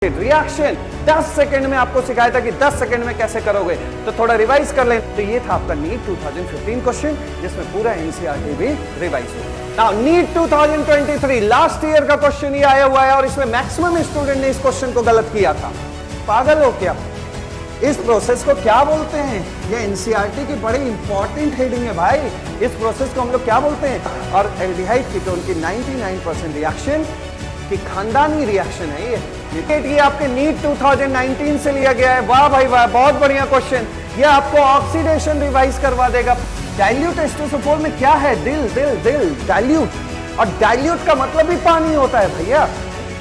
Reaction 10 second में आपको सिखाया था कि 10 सेकंड में कैसे करोगे, तो थोड़ा रिवाइज कर लें। तो ये था आपका नीट 2015 क्वेश्चन, जिसमें पूरा एनसीईआरटी भी रिवाइज हो। नाउ नीट 2023 लास्ट ईयर का क्वेश्चन ये आया हुआ है और इसमें मैक्सिमम स्टूडेंट ने इस क्वेश्चन को गलत किया था। पागल हो क्या? इस प्रोसेस को क्या बोलते हैं? ये एनसीईआरटी की बड़ी इंपॉर्टेंट हेडिंग है भाई। इस प्रोसेस को हम लोग क्या बोलते हैं? और एल्डिहाइड कीटोन की 99% रिएक्शन की खानदानी रिएक्शन है ये आपके नीट 2019 से लिया गया है। वाह भाई वाह, बहुत बढ़िया क्वेश्चन। ये आपको ऑक्सीडेशन रिवाइज करवा देगा। डाइल्यूट H2SO4 में क्या है? दिल डाइल्यूट, और डाइल्यूट का मतलब ही पानी होता है भैया।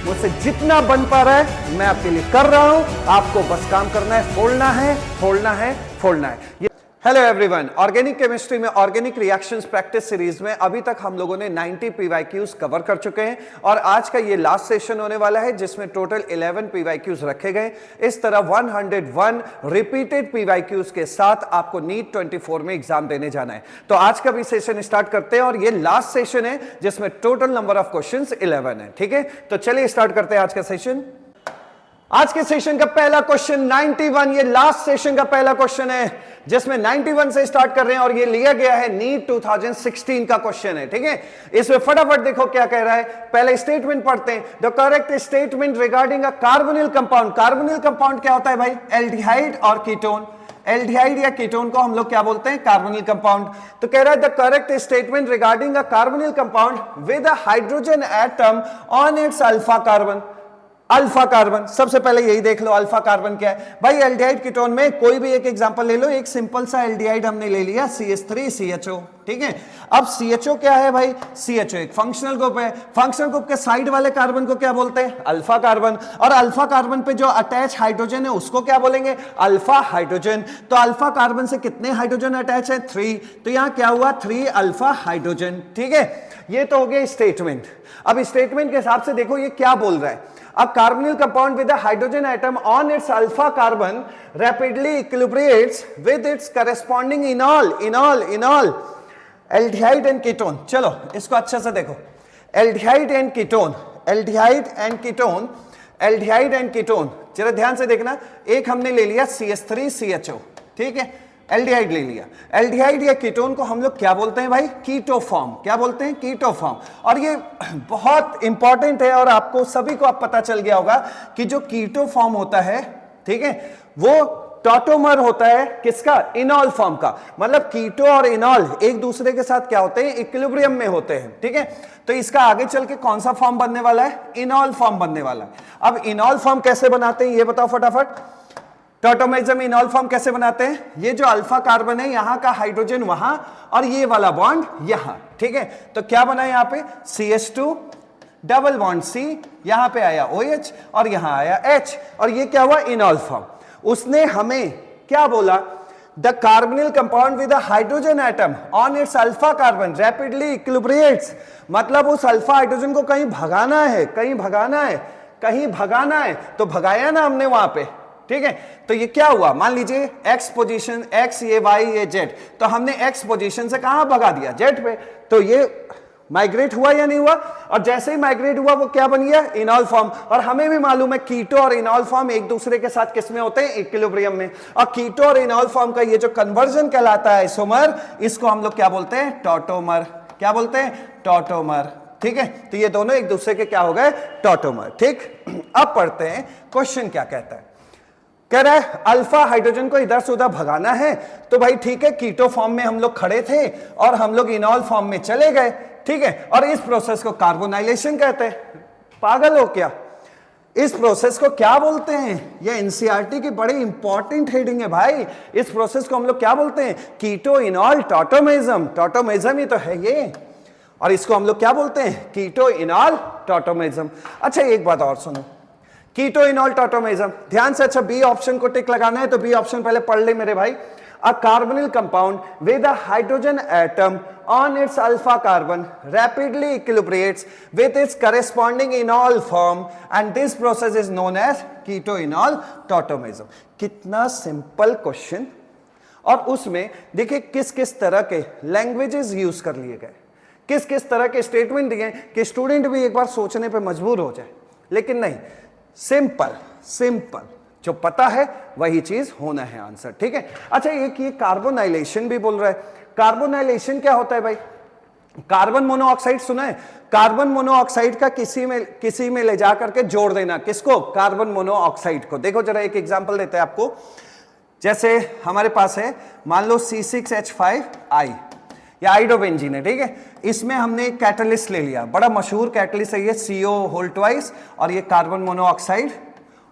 मुझसे जितना बन पा रहा है मैं आपके लिए कर रहा हूं, आपको बस काम करना है, फोड़ना है। हेलो एवरीवन, ऑर्गेनिक केमिस्ट्री में ऑर्गेनिक रिएक्शंस प्रैक्टिस सीरीज में अभी तक हम लोगों ने 90 PYQs कवर कर चुके हैं और आज का ये लास्ट सेशन होने वाला है जिसमें टोटल 11 PYQs रखे गए। इस तरह 101 रिपीटेड PYQs के साथ आपको नीट 24 में एग्जाम देने जाना है। तो आज का भी सेशन स्टार्ट करते हैं और ये लास्ट सेशन है जिसमें टोटल नंबर ऑफ क्वेश्चंस 11 है। ठीक है, तो चलिए स्टार्ट करते हैं आज का सेशन। आज के सेशन का पहला क्वेश्चन 91, ये लास्ट सेशन का पहला क्वेश्चन है जिसमें 91 से स्टार्ट कर रहे हैं और ये लिया गया है नीट 2016 का क्वेश्चन है। ठीक है, इसमें फटाफट देखो क्या कह रहा है। पहले स्टेटमेंट पढ़ते हैं। The correct statement regarding a carbonyl compound. Carbonyl compound क्या होता है भाई? एल्डिहाइड और कीटोन। एल्डिहाइड या कीटोन को हम लोग क्या बोलते हैं? Carbonyl compound. तो कह रहा है the correct statement regarding a carbonyl compound with a hydrogen atom on its alpha carbon. Alpha carbon, सबसे पहले यही देख लो अल्फा कार्बन क्या है भाई। एल्डिहाइड कीटोन में कोई भी एक एग्जांपल ले लो। एक सिंपल सा एल्डिहाइड हमने ले लिया CH3CHO। ठीक है, अब CHO क्या है भाई? CHO एक फंक्शनल ग्रुप है। फंक्शनल ग्रुप के साइड वाले कार्बन को क्या बोलते हैं? Alpha carbon. और अल्फा कार्बन पे जो अटैच हाइड्रोजन है उसको क्या बोलेंगे? Alpha hydrogen. तो अल्फा कार्बन से कितने हाइड्रोजन अटैच है? 3। तो यहां क्या हुआ? 3 अल्फा हाइड्रोजन। ठीक है, ये तो हो गया स्टेटमेंट। अब स्टेटमेंट के हिसाब से देखो ये क्या बोल रहा है। A carbonyl compound with a hydrogen atom on its alpha carbon rapidly equilibrates with its corresponding enol aldehyde and ketone। चलो इसको अच्छे से देखो। aldehyde and ketone जरा ध्यान से देखना। एक हमने ले लिया CH3CHO। ठीक है, एल्डिहाइड ले लिया। एल्डिहाइड या कीटोन को हम लोग क्या बोलते हैं भाई? कीटोफॉर्म। क्या बोलते हैं? कीटोफॉर्म। और ये बहुत इंपॉर्टेंट है और आपको सभी को अब पता चल गया होगा कि जो कीटोफॉर्म होता है, ठीक है, वो टॉटोमर होता है किसका? इनॉल फॉर्म का। मतलब कीटो और इनॉल एक दूसरे के साथ क्या होते हैं? इक्विलिब्रियम में होते हैं। ठीक है, तो इसका आगे चल के कौन सा फॉर्म बनने वाला है? इनॉल फॉर्म बनने वाला है। अब इनॉल फॉर्म कैसे बनाते हैं ये बताओ फटाफट। टॉटोमेरिज्म इनॉल फॉर्म कैसे बनाते हैं? ये जो अल्फा कार्बन है यहां का हाइड्रोजन वहां और ये वाला बॉन्ड यहां। ठीक है, तो क्या बना यहां पे? CH2 डबल बॉन्ड C, यहां पे आया OH और यहां आया H और ये क्या हुआ? Enol form. उसने हमें क्या बोला? The carbonyl compound with a hydrogen atom on its alpha carbon rapidly equilibrates. मतलब उस अल्फा हाइड्रोजन को कहीं भगाना है, कहीं भगाना है तो भगाया ना हमने वहां पे। ठीक है, तो ये क्या हुआ? मान लीजिए X पोजीशन, X ये Y ये Z, तो हमने X पोजीशन से कहां भगा दिया? Z पे। तो ये माइग्रेट हुआ या नहीं हुआ? और जैसे ही माइग्रेट हुआ वो क्या बन गया? इनॉल फॉर्म। और हमें भी मालूम है कीटो और इनॉल फॉर्म एक दूसरे के साथ किसमें होते हैं? इक्विलिब्रियम में। और कीटो और इनॉल फॉर्म का ये जो कन्वर्जन कहलाता है आइसोमर, इसको हम लोग क्या बोलते हैं? टॉटोमर। क्या बोलते हैं? टॉटोमर। ठीक है, तो ये दोनों एक दूसरे के क्या हो गए? टॉटोमर। ठीक, अब पढ़ते हैं क्वेश्चन क्या कहता है। कह रहा है अल्फा हाइड्रोजन को इधर से उधर भगाना है। तो भाई ठीक है, कीटो फॉर्म में हम लोग खड़े थे और हम लोग इनॉल फॉर्म में चले गए। ठीक है, और इस प्रोसेस को कार्बोनाइलेशन कहते हैं। पागल हो क्या? इस प्रोसेस को क्या बोलते हैं? ये एनसीईआरटी की बड़ी इंपॉर्टेंट हेडिंग है भाई। इस प्रोसेस को हम लोग क्या बोलते हैं? कीटो इनॉल टॉटोमेरिज्म। टॉटोमेरिज्म ही तो है ये, और इसको हम लोग क्या बोलते हैं? कीटो इनॉल टॉटोमेरिज्म। अच्छा एक बात और सुनो, कीटो इनॉल टॉटोमेरिज्म ध्यान से। अच्छा बी ऑप्शन को टिक लगाना है तो बी ऑप्शन पहले पढ़ ले मेरे भाई। A carbonyl compound with a hydrogen atom on its alpha carbon rapidly equilibrates with its corresponding enol form and this process is known as keto-enol tautomerism। कितना सिंपल क्वेश्चन, और उसमें देखिए किस किस तरह के लैंग्वेजेस यूज कर लिए गए, किस किस तरह के स्टेटमेंट दिए कि स्टूडेंट भी एक बार सोचने पे मजबूर हो जाए। लेकिन नहीं, सिंपल सिंपल, जो पता है वही चीज होना है आंसर, ठीक है। अच्छा, एक ये कार्बोनाइलेशन भी बोल रहा है। कार्बोनाइलेशन क्या होता है भाई? कार्बन मोनोऑक्साइड सुना है? कार्बन मोनोऑक्साइड का किसी में ले जा करके जोड़ देना, किसको? कार्बन मोनोऑक्साइड को। देखो जरा एक एग्जांपल देते हैं आपको। जैसे हमारे पास है, मान लो C6H5I, या आइडोबेंजीन है, ठीक है। इसमें हमने एक कैटलिस्ट ले लिया, बड़ा मशहूर कैटलिस्ट है ये, CO2, और ये carbon monoxide,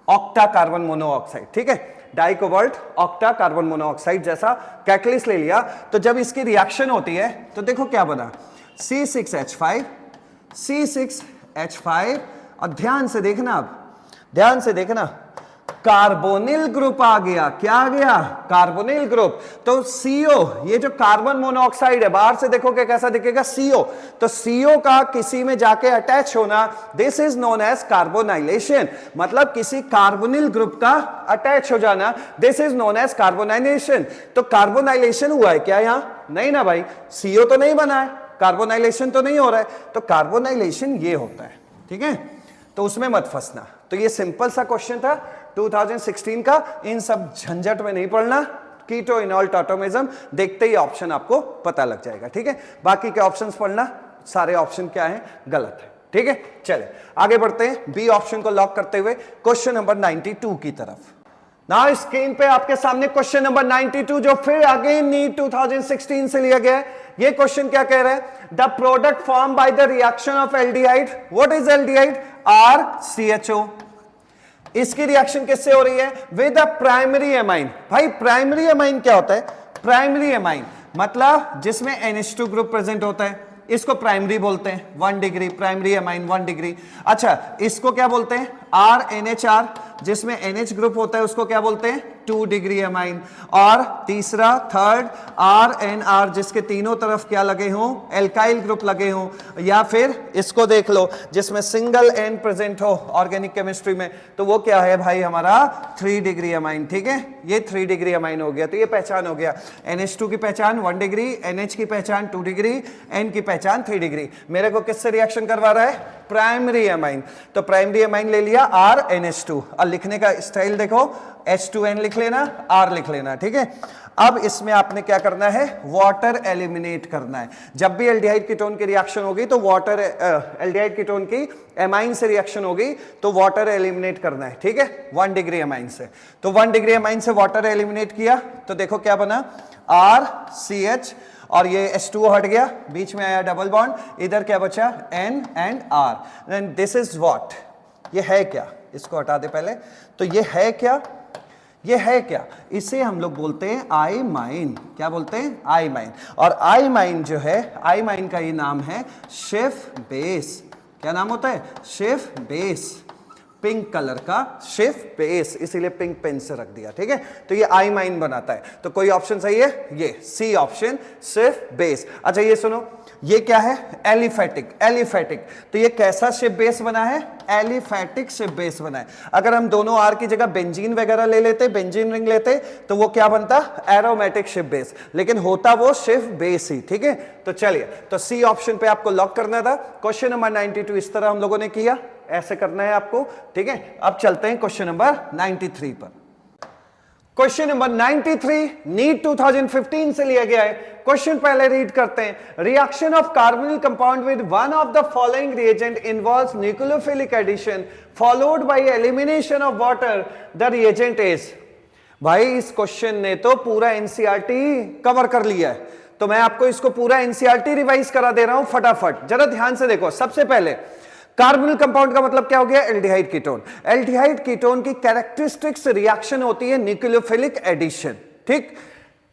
octa carbon monoxide, ठीक है, डाइकोबाल्ट ऑक्टा कार्बन मोनोऑक्साइड जैसा कैटलिस्ट ले लिया। तो जब इसकी रिएक्शन होती है तो देखो क्या बना, C6H5, C6H5, और ध्यान से देखना, अब ध्यान से देखना, कार्बोनिल ग्रुप आ गया। क्या आ गया? Carbonyl group. तो CO, ये जो कार्बन मोनोऑक्साइड है, बाहर से देखोगे कैसा दिखेगा? CO। तो CO का किसी में जाके अटैच होना, this is known as carbonylation. मतलब किसी कार्बोनिल ग्रुप का अटैच हो जाना, this is known as carbonylation. तो कार्बोनाइलेशन हुआ है क्या यहां? नहीं ना भाई, CO तो नहीं बना है, कार्बोनाइलेशन तो नहीं हो रहा है। तो कार्बोनाइलेशन ये होता है, ठीक है, तो उसमें मत फंसना। तो ये सिंपल सा क्वेश्चन था 2016 का, इन सब झंझट में नहीं पड़ना। कीटो इनॉल टॉटोमिज्म देखते ही ऑप्शन आपको पता लग जाएगा, ठीक है। बाकी के ऑप्शंस पढ़ना, सारे ऑप्शन क्या है? गलत है, ठीक है। चले आगे बढ़ते हैं, बी ऑप्शन को लॉक करते हुए क्वेश्चन नंबर 92 की तरफ। ना स्क्रीन पे आपके सामने क्वेश्चन नंबर 92, जो फिर अगेन नीट 2016 से लिया गया है। ये क्वेश्चन क्या कह रहा है? The product form by the reaction of aldehyde, what is aldehyde? RCHO। इसकी रिएक्शन किससे हो रही है? With a primary amine. भाई प्राइमरी एमाइन क्या होता है? प्राइमरी एमाइन मतलब जिसमें NH2 ग्रुप प्रेजेंट होता है, इसको प्राइमरी बोलते हैं, 1 डिग्री, प्राइमरी एमाइन 1 डिग्री। अच्छा, इसको क्या बोलते हैं? RNHR, जिसमें NH ग्रुप होता है, उसको क्या बोलते हैं? 2 डिग्री एमाइन। और तीसरा, थर्ड, RNR, जिसके तीनों तरफ क्या लगे हों? एल्काइल ग्रुप लगे हों। या फिर इसको देख लो, जिसमें सिंगल N प्रेजेंट हो ऑर्गेनिक केमिस्ट्री में, तो वो क्या है भाई? हमारा 3 डिग्री एमाइन, ठीक है। ये 3 डिग्री एमाइन हो गया। तो ये पहचान हो गया, NH2 की पहचान 1 डिग्री, NH की पहचान 2 डिग्री, N की पहचान 3 डिग्री। मेरे को किससे रिएक्शन करवा रहा है? Primary amine. तो प्राइमरी एमाइन ले लिया RNH2, और लिखने का स्टाइल देखो, H2N लिख लेना, R लिख लेना, ठीक है। अब इसमें आपने क्या करना है? वाटर एलिमिनेट करना है। जब भी एल्डिहाइड कीटोन की रिएक्शन होगी तो वाटर, एल्डिहाइड कीटोन की एमाइन से रिएक्शन होगी तो वाटर एलिमिनेट करना है, ठीक है, 1 डिग्री एमाइन से। तो 1 डिग्री एमाइन से वाटर एलिमिनेट किया तो देखो क्या बना? RCH, और ये H2O हट गया, बीच में आया डबल बॉन्ड, इधर क्या बचा? N and R। And this is what? ये है क्या? इसको हटा दे पहले। तो ये है क्या? ये है क्या? इसे हम लोग बोलते हैं आइमाइन। क्या बोलते हैं? आइमाइन। और आइमाइन जो है, आइमाइन का ये नाम है शिफ बेस। क्या नाम होता है? Schiff base. पिंक कलर का शिफ बेस, इसीलिए पिंक पेन से रख दिया, ठीक है। तो ये आइमाइन बनाता है। तो कोई ऑप्शन सही है? ये सी ऑप्शन, शिफ बेस। अच्छा ये सुनो, ये क्या है? एलिफेटिक। एलिफेटिक, तो ये कैसा शिफ बेस बना है? एलिफेटिक शिफ बेस बना है। अगर हम दोनों आर की जगह बेंजीन वगैरह ले लेते, बेंजीन रिंग लेते, तो वो क्या बनता? एरोमेटिक शिफ बेस, लेकिन होता वो शिफ बेस ही, ठीक है। तो चलिए, तो सी ऑप्शन पे आपको लॉक करना था। क्वेश्चन नंबर 92 इस तरह हम लोगों ने किया, ऐसे करना है आपको, ठीक है। अब चलते हैं क्वेश्चन नंबर 93 पर। क्वेश्चन नंबर 93 नीट 2015 से लिया गया है। क्वेश्चन पहले रीड करते हैं। Reaction of carbonyl compound with one of the following reagent involves nucleophilic addition followed by elimination of water, the reagent is. भाई इस क्वेश्चन ने तो पूरा एनसीईआरटी कवर कर लिया है, तो मैं आपको इसको पूरा एनसीईआरटी रिवाइज करा दे रहा हूं फटाफट। जरा ध्यान से देखो। सबसे पहले कार्बोनिल कंपाउंड का मतलब क्या हो गया? Aldehyde ketone. एल्डिहाइड कीटोन की कैरेक्टरिस्टिक्स रिएक्शन होती है न्यूक्लियोफिलिक एडिशन, ठीक।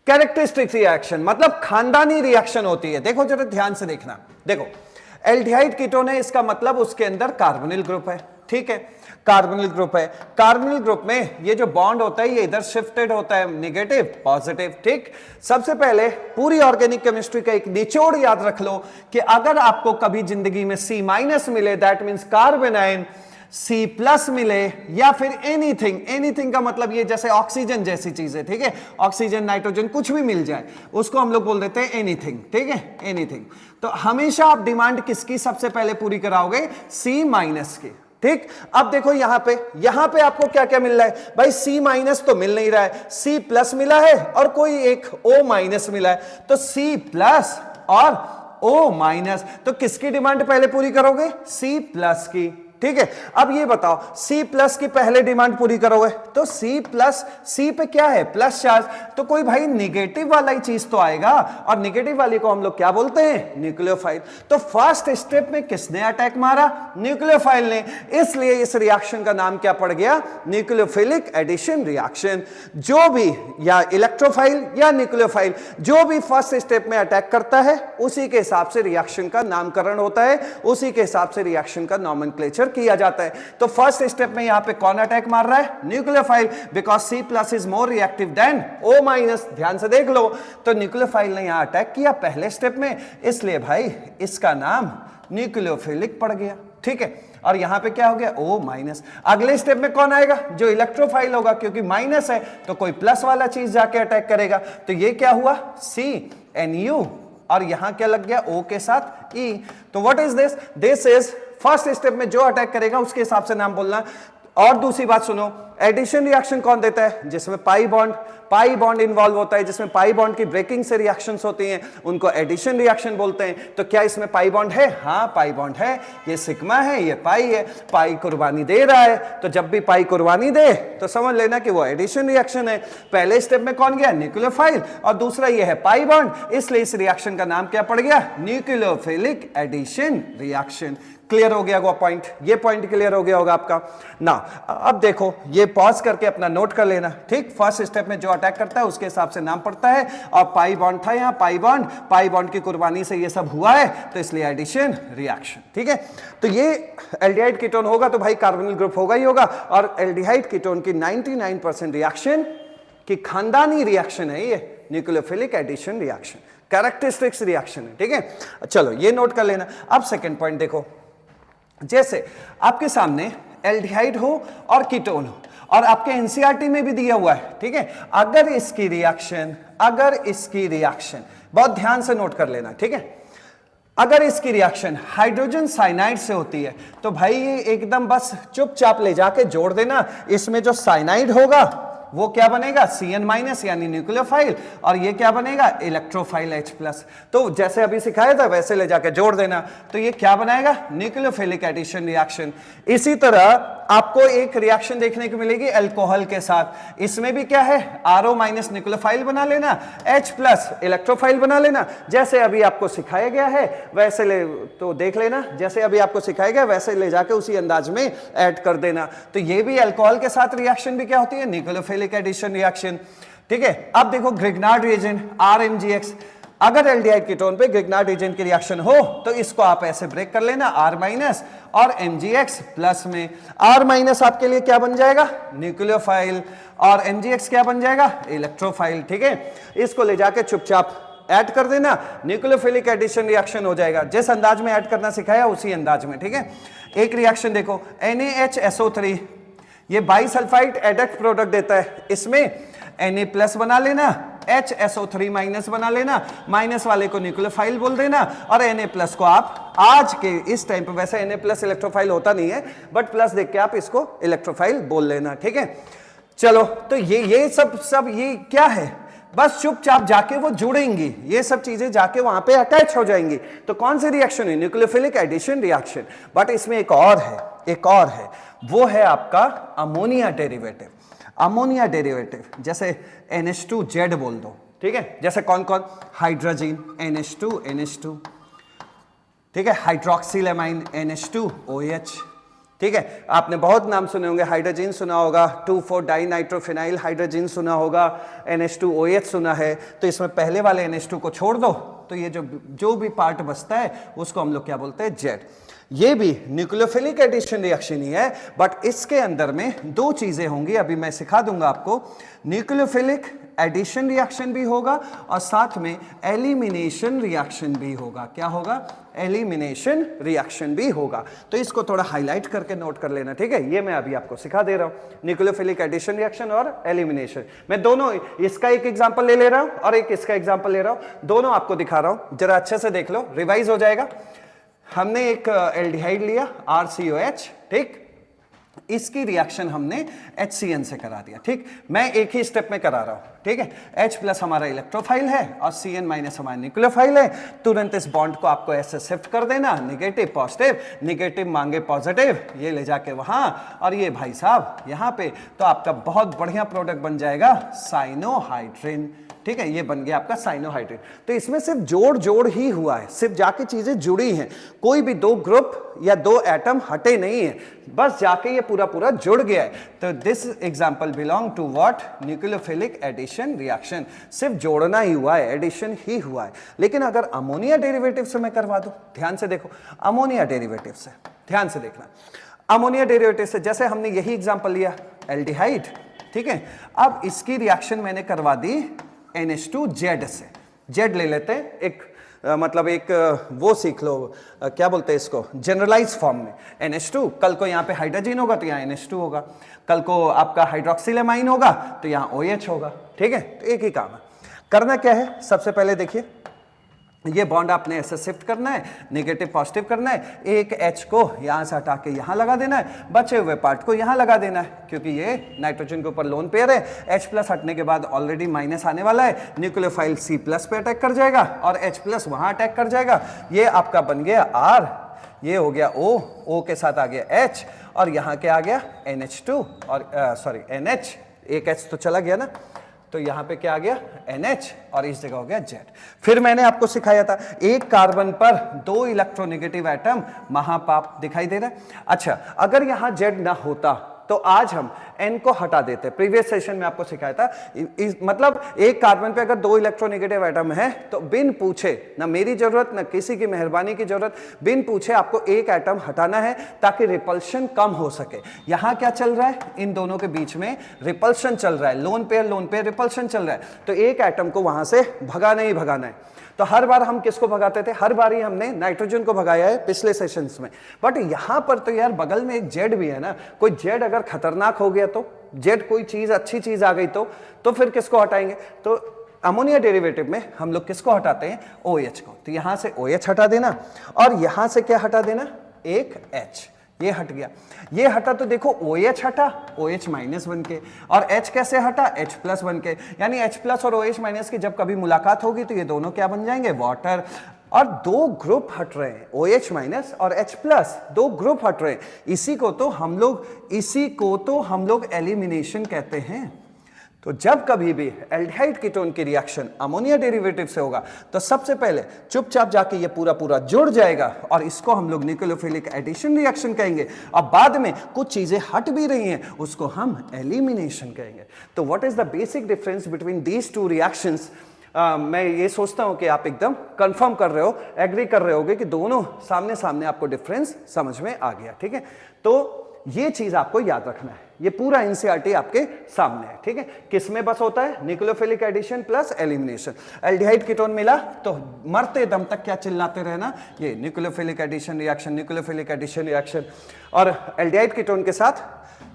कैरेक्टरिस्टिक्स रिएक्शन मतलब खानदानी रिएक्शन होती है। देखो जरा ध्यान से देखना। देखो एल्डिहाइड कीटोन है, इसका मतलब उसके अंदर कार्बोनिल ग्रुप है, ठीक है, कार्बोनिल ग्रुप है। कार्बोनिल ग्रुप में ये जो बॉन्ड होता है ये इधर शिफ्टेड होता है, नेगेटिव पॉजिटिव, ठीक। सबसे पहले पूरी ऑर्गेनिक केमिस्ट्री का एक निचोड़ याद रख लो कि अगर आपको कभी जिंदगी में C- मिले, that means carbon ion, C+ मिले, या फिर एनीथिंग, एनीथिंग का मतलब ये जैसे ऑक्सीजन जैसी चीज है, ठीक है, ऑक्सीजन नाइट्रोजन कुछ भी मिल जाए उसको हम लोग बोल देते हैं एनीथिंग, ठीक है, एनीथिंग। तो हमेशा आप डिमांड किसकी सबसे पहले पूरी कराओगे? C- की, ठीक। अब देखो यहां पे आपको क्या क्या मिल रहा है भाई, C माइनस तो मिल नहीं रहा है, C प्लस मिला है और कोई एक O माइनस मिला है, तो C प्लस और O माइनस, तो किसकी डिमांड पहले पूरी करोगे, C प्लस की, ठीक है। अब ये बताओ C प्लस की पहले डिमांड पूरी करोगे तो C प्लस, C पे क्या है प्लस चार्ज, तो कोई भाई निगेटिव वाला ही चीज तो आएगा, और निगेटिव वाली को हम लोग क्या बोलते हैं, न्यूक्लियोफाइल। तो फर्स्ट स्टेप में किसने अटैक मारा, न्यूक्लियोफाइल ने, इसलिए इस रिएक्शन का नाम क्या पड़ गया, न्यूक्लियोफिलिक एडिशन रिएक्शन। जो भी या इलेक्ट्रोफाइल या न्यूक्लियोफाइल जो भी फर्स्ट स्टेप में अटैक करता है उसी के हिसाब से रिएक्शन का नामकरण होता है, उसी के हिसाब से रिएक्शन का नॉमेनक्लेचर किया जाता है। तो फर्स्ट स्टेप में यहां पे कौन अटैक मार रहा है, nucleophile, because C plus is more reactive than O minus. ध्यान से देख लो, तो न्यूक्लियोफाइल ने यहां अटैक किया पहले स्टेप में, इसलिए भाई इसका नाम न्यूक्लियोफिलिक पड़ गया, ठीक है। और यहां पे क्या हो गया, O माइनस। अगले स्टेप में कौन आएगा, जो इलेक्ट्रोफाइल होगा, क्योंकि माइनस है तो कोई प्लस वाला चीज जाके अटैक करेगा, तो ये क्या हुआ, CNU, और यहां क्या लग गया, O के साथ E। तो what is this, this is first step में जो अटैक करेगा उसके हिसाब से नाम बोलना। और दूसरी बात सुनो, एडिशन रिएक्शन कौन देता है, जिसमें पाई बॉन्ड इन्वॉल्व होता है, जिसमें पाई बॉन्ड की ब्रेकिंग से रिएक्शंस होती हैं, उनको एडिशन रिएक्शन बोलते हैं। तो क्या इसमें पाई बॉन्ड है, हाँ पाई बॉन्ड है, ये सिग्मा है, ये पाई है, पाई कुर्बानी दे रहा है, तो जब भी पाई कुर्बानी दे तो समझ लेना कि वो एडिशन रिएक्शन है। पहले स्टेप में कौन गया, न्यूक्लियोफाइल, और दूसरा ये है पाई बॉन्ड, इसलिए इस रिएक्शन का नाम क्या पड़ गया, न्यूक्लियोफिलिक एडिशन रिएक्शन। क्लियर हो गया वो पॉइंट, ये पॉइंट क्लियर हो गया होगा आपका ना। अब देखो ये पॉज करके अपना नोट कर लेना, ठीक। फर्स्ट स्टेप में जो अटैक करता है उसके हिसाब से नाम पड़ता है, और पाई बॉन्ड था यहाँ, पाई बॉन्ड की कुर्बानी से ये सब हुआ है, तो इसलिए एडिशन रिएक्शन, ठीक है। तो ये एल्डिहाइड कीटोन होगा तो भाई कार्बोनिल ग्रुप होगा ही होगा, और एल्डिहाइड कीटोन की 99% रिएक्शन की खानदानी रिएक्शन है ये nucleophilic addition reaction, characteristics reaction है, ठीक है। चलो ये नोट कर लेना। अब सेकेंड पॉइंट देखो, जैसे आपके सामने एल्डिहाइड हो और कीटोन हो, और आपके एनसीईआरटी में भी दिया हुआ है, ठीक है। अगर इसकी रिएक्शन बहुत ध्यान से नोट कर लेना, ठीक है। अगर इसकी रिएक्शन हाइड्रोजन साइनाइड से होती है तो भाई ये एकदम बस चुपचाप ले जाके जोड़ देना, इसमें जो साइनाइड होगा वो क्या बनेगा, Cn माइनस यानी न्यूक्लियोफाइल, और ये क्या बनेगा, इलेक्ट्रोफाइल H+। तो जैसे अभी सिखाया था वैसे ले जाके जोड़ देना, तो ये क्या बनाएगा, न्यूक्लियोफिलिक एडिशन रिएक्शन। इसी तरह आपको एक रिएक्शन देखने को मिलेगी अल्कोहल के साथ, इसमें भी क्या है, RO माइनस न्यूक्लियोफाइल बना लेना, H+ इलेक्ट्रोफाइल बना लेना। जैसे अभी आपको सिखाया गया है वैसे ले तो देख लेना, जैसे अभी आपको सिखाया गया वैसे ले जाके उसी अंदाज में ऐड कर देना। तो ये भी अल्कोहल के साथ रिएक्शन भी क्या होती है, न्यूक्लियोफिलिक एडिशन रिएक्शन, ठीक है। अब देखो ग्रिग्नार्ड रिएजेंट RMgX, अगर एल्डिहाइड कीटोन पे ग्रिग्नार्ड रिएजेंट की रिएक्शन हो तो इसको आप ऐसे ब्रेक कर लेना, R- और MgX प्लस में। R- आपके लिए क्या बन जाएगा, न्यूक्लियोफाइल, और MgX क्या बन जाएगा, इलेक्ट्रोफाइल, ठीक है। इसको ले जाके चुपचाप ऐड कर देना, न्यूक्लियोफिलिक एडिशन रिएक्शन हो जाएगा। जिस अंदाज में ऐड करना सिखाया उसी अंदाज में, ठीक है। एक रिएक्शन देखो NaHSO3, ये बाइसल्फाइड एडक्ट प्रोडक्ट देता है, इसमें Na+ बना लेना, HSO3- बना लेना, माइनस वाले को न्यूक्लियोफाइल बोल देना, और Na+ को आप आज के इस टाइम पे, वैसे Na+ इलेक्ट्रोफाइल होता नहीं है, बट प्लस देख के आप इसको इलेक्ट्रोफाइल बोल लेना, ठीक है। चलो तो ये सब ये क्या है, बस चुपचाप जाके वो जुड़ेंगी, ये सब चीजें जाके वहां पे अटैच हो जाएंगी। तो कौन सी रिएक्शन है, न्यूक्लियोफिलिक एडिशन रिएक्शन। बट इसमें एक और है, वो है आपका अमोनिया डेरिवेटिव। अमोनिया डेरिवेटिव जैसे NH2Z बोल दो, ठीक है। जैसे कौन कौन, हाइड्रोजन NH2, ठीक है, हाइड्रोक्सिल एमाइन NH2OH, ठीक है। आपने बहुत नाम सुने होंगे, हाइड्रोजन सुना होगा, 2,4-डाइनाइट्रोफिनाइल हाइड्रोजन सुना होगा, NH2OH सुना है। तो इसमें पहले वाले NH2 को छोड़ दो तो ये जो भी पार्ट बचता है उसको हम लोग क्या बोलते हैं, Z। ये भी न्यूक्लियोफिलिक एडिशन रिएक्शन ही है, बट इसके अंदर में दो चीजें होंगी, अभी मैं सिखा दूंगा आपको। न्यूक्लियोफिलिक एडिशन रिएक्शन भी होगा और साथ में एलिमिनेशन रिएक्शन भी होगा। क्या होगा, एलिमिनेशन रिएक्शन भी होगा। तो इसको थोड़ा हाईलाइट करके नोट कर लेना, ठीक है। ये मैं अभी आपको सिखा दे रहा हूं, न्यूक्लियोफिलिक एडिशन रिएक्शन और एलिमिनेशन। मैं दोनों, इसका एक एग्जांपल ले रहा हूं और एक इसका एग्जांपल ले रहा हूं, दोनों आपको दिखा रहा हूं, जरा अच्छे से देख लो, रिवाइज हो जाएगा। हमने एक एल्डिहाइड लिया RCOH, ठीक, इसकी रिएक्शन हमने HCN से करा दिया, ठीक। मैं एक ही स्टेप में करा रहा हूं, ठीक है। H प्लस हमारा इलेक्ट्रोफाइल है और Cn माइनस हमारा न्यूक्लियोफाइल है। तुरंत इस बॉन्ड को आपको ऐसे शिफ्ट कर देना, नेगेटिव पॉजिटिव, नेगेटिव मांगे पॉजिटिव, ये ले जाके वहां और ये भाई साहब यहां पे, तो आपका बहुत बढ़िया प्रोडक्ट बन जाएगा साइनोहाइड्रिन, ठीक है। ये बन गया आपका साइनोहाइड्रिन। तो इसमें सिर्फ जोड़ ही हुआ है, सिर्फ जाके चीजें जुड़ी हैं, कोई भी दो ग्रुप या दो एटम हटे नहीं है, बस जाके ये पूरा जुड़ गया है। तो this example belong to what, nucleophilic addition reaction. सिर्फ जोड़ना ही हुआ है, एडिशन ही हुआ है। लेकिन अगर अमोनिया डेरिवेटिव से मैं करवा दूं, ध्यान से देखो, अमोनिया डेरिवेटिव से ध्यान से देखना, अमोनिया डेरिवेटिव से जैसे हमने यही एग्जांपल लिया एल्डिहाइड, ठीक है। अब इसकी रिएक्शन मैंने करवा दी NH2Z से, Z ले लेते हैं, एक मतलब एक वो सीख लो, क्या बोलते हैं इसको, जनरलाइज फॉर्म में NH2। कल को यहाँ पे हाइड्रोजन होगा तो यहाँ NH2 होगा, कल को आपका हाइड्रोक्सिलेमाइन होगा तो यहाँ OH होगा, ठीक है। तो एक ही काम है, करना क्या है, सबसे पहले देखिए ये बॉन्ड आपने ऐसे शिफ्ट करना है, नेगेटिव पॉजिटिव करना है, एक H को यहां से हटा के यहां लगा देना है, बचे हुए पार्ट को यहां लगा देना है, क्योंकि ये नाइट्रोजन के ऊपर लोन पेयर है। H प्लस हटने के बाद ऑलरेडी माइनस आने वाला है, न्यूक्लियोफाइल C प्लस पे अटैक कर जाएगा और H प्लस वहां अटैक कर जाएगा। ये आपका बन गया R, ये हो गया O के साथ आ गया H और यहाँ के आ गया NH2 और सॉरी NH, एक H तो चला गया ना, तो यहां पे क्या आ गया NH और इस जगह हो गया Z। फिर मैंने आपको सिखाया था एक कार्बन पर दो इलेक्ट्रोनेगेटिव एटम, महापाप दिखाई दे रहा है। अच्छा, अगर यहां Z ना होता तो आज हम N को हटा देते। प्रीवियस सेशन में आपको सिखाया था, मतलब एक कार्बन पे अगर दो इलेक्ट्रोनेगेटिव एटम है तो बिन पूछे, ना मेरी जरूरत ना किसी की मेहरबानी की जरूरत, बिन पूछे आपको एक एटम हटाना है ताकि रिपल्शन कम हो सके। यहां क्या चल रहा है, इन दोनों के बीच में रिपल्शन चल रहा है, लोन पेयर रिपल्शन चल रहा है, तो एक एटम को वहां से भगाना ही भगाना है। तो हर बार हम किसको भगाते थे, हर बार ही हमने नाइट्रोजन को भगाया है पिछले सेशंस में। बट यहां पर तो यार बगल में एक जेड भी है ना, कोई जेड अगर खतरनाक हो गया तो, जेड कोई चीज अच्छी चीज आ गई तो फिर किसको हटाएंगे। तो अमोनिया डेरिवेटिव में हम लोग किसको हटाते हैं, OH को। तो यहां से OH हटा देना और यहां से क्या हटा देना, एक H, ये हट गया, ये हटा तो देखो OH हटा, OH माइनस बन के, और H कैसे हटा, H प्लस बन के। यानी H प्लस और OH माइनस की जब कभी मुलाकात होगी तो ये दोनों क्या बन जाएंगे, वाटर। और दो ग्रुप हट रहे हैं, OH माइनस और H प्लस, दो ग्रुप हट रहे हैं। इसी को तो हम लोग एलिमिनेशन कहते हैं। तो जब कभी भी एल्डिहाइड कीटोन की रिएक्शन अमोनिया डेरिवेटिव से होगा तो सबसे पहले चुपचाप जाके ये पूरा जुड़ जाएगा और इसको हम लोग न्यूक्लियोफिलिक एडिशन रिएक्शन कहेंगे। और बाद में कुछ चीजें हट भी रही हैं उसको हम एलिमिनेशन कहेंगे। तो what is the basic difference between these two reactions. मैं ये सोचता हूं कि आप एकदम कंफर्म कर रहे हो, एग्री कर रहे होगे कि दोनों सामने सामने आपको डिफरेंस समझ में आ गया, ठीक है। तो ये चीज आपको याद रखना है, ये पूरा एनसीईआरटी आपके सामने है, ठीक है। किसमें बस होता है, nucleophilic addition plus elimination. Aldehyde ketone मिला तो मरते दम तक क्या चिल्लाते रहना, ये nucleophilic addition reaction, nucleophilic addition reaction. और एल्डिहाइड कीटोन के साथ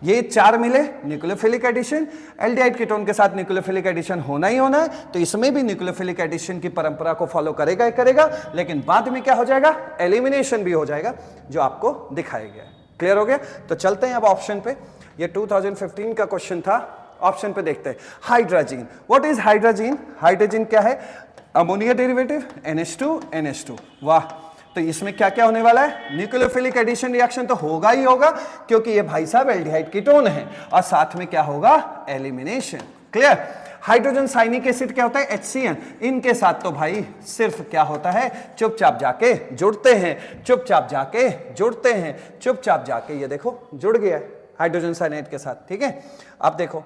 ये चार मिले, न्यूक्लियोफिलिक एडिशन, एल्डिहाइड कीटोन के साथ न्यूक्लियोफिलिक एडिशन होना ही होना है, तो इसमें भी न्यूक्लियोफिलिक एडिशन की परंपरा को फॉलो करेगा ही करेगा, लेकिन बाद में क्या हो जाएगा, एलिमिनेशन भी हो जाएगा, जो आपको दिखाया गया है। क्लियर हो गया। तो चलते हैं अब ऑप्शन पे। ये 2015 का क्वेश्चन था, ऑप्शन पे देखते हैं। Hydrogen, what is hydrogen. Hydrogen क्या है, अमोनिया डेरिवेटिव NH2। वाह, तो इसमें क्या क्या होने वाला है, न्यूक्लियोफिलिक एडिशन रिएक्शन तो होगा ही होगा, क्योंकि ये भाई साहब एल्डिहाइड कीटोन है, और साथ में क्या होगा, एलिमिनेशन। क्लियर। हाइड्रोजन साइनिक एसिड क्या होता है, HCN। इनके साथ तो भाई सिर्फ क्या होता है, चुपचाप जाके जुड़ते हैं, चुपचाप जाके जुड़ते हैं, चुपचाप जाके, ये देखो जुड़ गया है हाइड्रोजन साइनाइड के साथ, ठीक है। अब देखो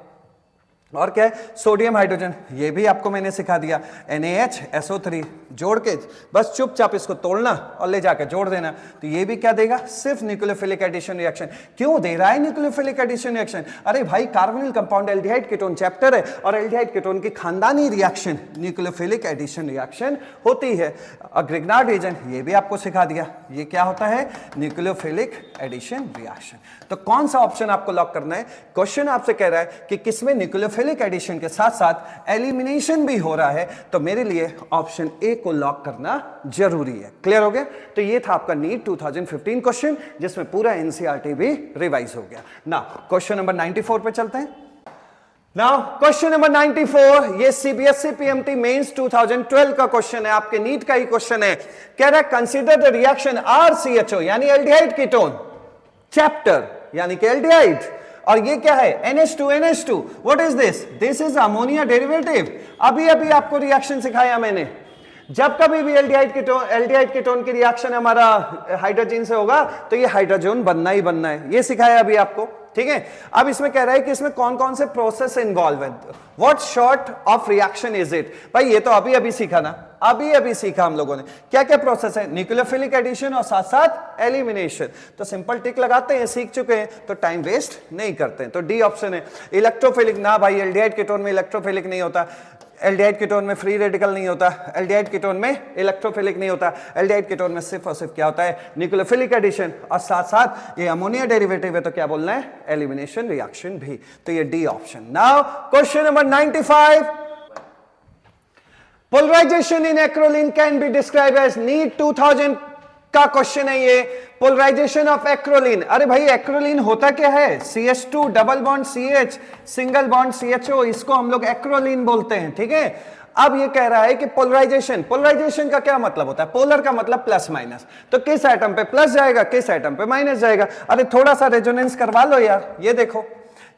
और क्या है, सोडियम हाइड्रोजन, ये भी आपको मैंने सिखा दिया, NaHSO3 जोड़ के बस चुपचाप इसको तोड़ना और ले जाकर जोड़ देना। तो ये भी क्या देगा, सिर्फ न्यूक्लियोफिलिक एडिशन रिएक्शन। क्यों दे रहा है न्यूक्लियोफिलिक एडिशन रिएक्शन, अरे भाई carbonyl compound aldehyde ketone chapter है और एल्डिहाइड कीटोन की खानदानी रिएक्शन न्यूक्लियोफिलिक एडिशन रिएक्शन होती है। और ग्रिग्नार्ड रीजन, ये भी आपको सिखा दिया, ये क्या होता है, न्यूक्लियोफिलिक एडिशन रिएक्शन। तो कौन सा ऑप्शन आपको लॉक करना है, क्वेश्चन आपसे कह रहा है कि किसमें न्यूक्लियोफिलिक न्यूक्लियोफिलिक एडिशन के साथ साथ एलिमिनेशन भी हो रहा है, तो मेरे लिए ऑप्शन ए को लॉक करना जरूरी है। क्लियर हो गया? तो ये था आपका नीट 2015 क्वेश्चन, जिसमें पूरा एनसीईआरटी भी रिवाइज हो गया। नाउ क्वेश्चन नंबर 94 पे चलते हैं। नाउ क्वेश्चन नंबर 94, ये सीबीएसई पीएमटी मेंस 2012 का क्वेश्चन है, आपके नीट का ही क्वेश्चन है। कह रहा है कंसीडर द रिएक्शन आरसीएचओ यानी एल्डिहाइड कीटोन चैप्टर यानी कि एल्डिहाइड, और ये क्या है NH2 what is this? This is ammonia derivative. अभी अभी आपको रिएक्शन सिखाया मैंने, जब कभी भी एल्डिहाइड कीटोन की रिएक्शन हमारा हाइड्रोजन से होगा तो ये हाइड्रोजन बनना ही बनना है, ये सिखाया अभी आपको। ठीक है, अब इसमें कह रहा है कि इसमें कौन कौन से प्रोसेस इन्वॉल्व है, what sort of reaction is it. भाई ये तो अभी अभी सीखा ना, अभी अभी सीखा हम लोगों ने, क्या क्या प्रोसेस है, न्यूक्लियोफिलिक एडिशन और साथ साथ एलिमिनेशन। तो सिंपल टिक लगाते हैं, सीख चुके हैं तो टाइम वेस्ट नहीं करते हैं। तो डी ऑप्शन है। इलेक्ट्रोफिलिक ना भाई, एल्डिहाइड कीटोन में इलेक्ट्रोफिलिक नहीं होता, एल्डिहाइड कीटोन में फ्री रेडिकल नहीं होता, एल्डिहाइड कीटोन में इलेक्ट्रोफिलिक नहीं होता, एल्डिहाइड कीटोन में सिर्फ और सिर्फ क्या होता है, न्यूक्लियोफिलिक एडिशन, और साथ साथ ये अमोनिया डेरिवेटिव है तो क्या बोलना है, एलिमिनेशन रिएक्शन भी। तो ये d option. Now question number 95, polarization in acrolein can be describe as, NEET 2000 का क्वेश्चन है ये, पोलराइजेशन ऑफ एक्रोलीन। अरे भाई एक्रोलीन होता क्या है, CH2 double bond CH single bond CHO, इसको हम लोग एक्रोलीन बोलते हैं। ठीक है, अब ये कह रहा है कि पोलराइजेशन का क्या मतलब होता है, पोलर का मतलब प्लस माइनस, तो किस एटम पे प्लस जाएगा, किस एटम पे माइनस जाएगा। अरे थोड़ा सा रेजोनेंस करवा लो यार, ये देखो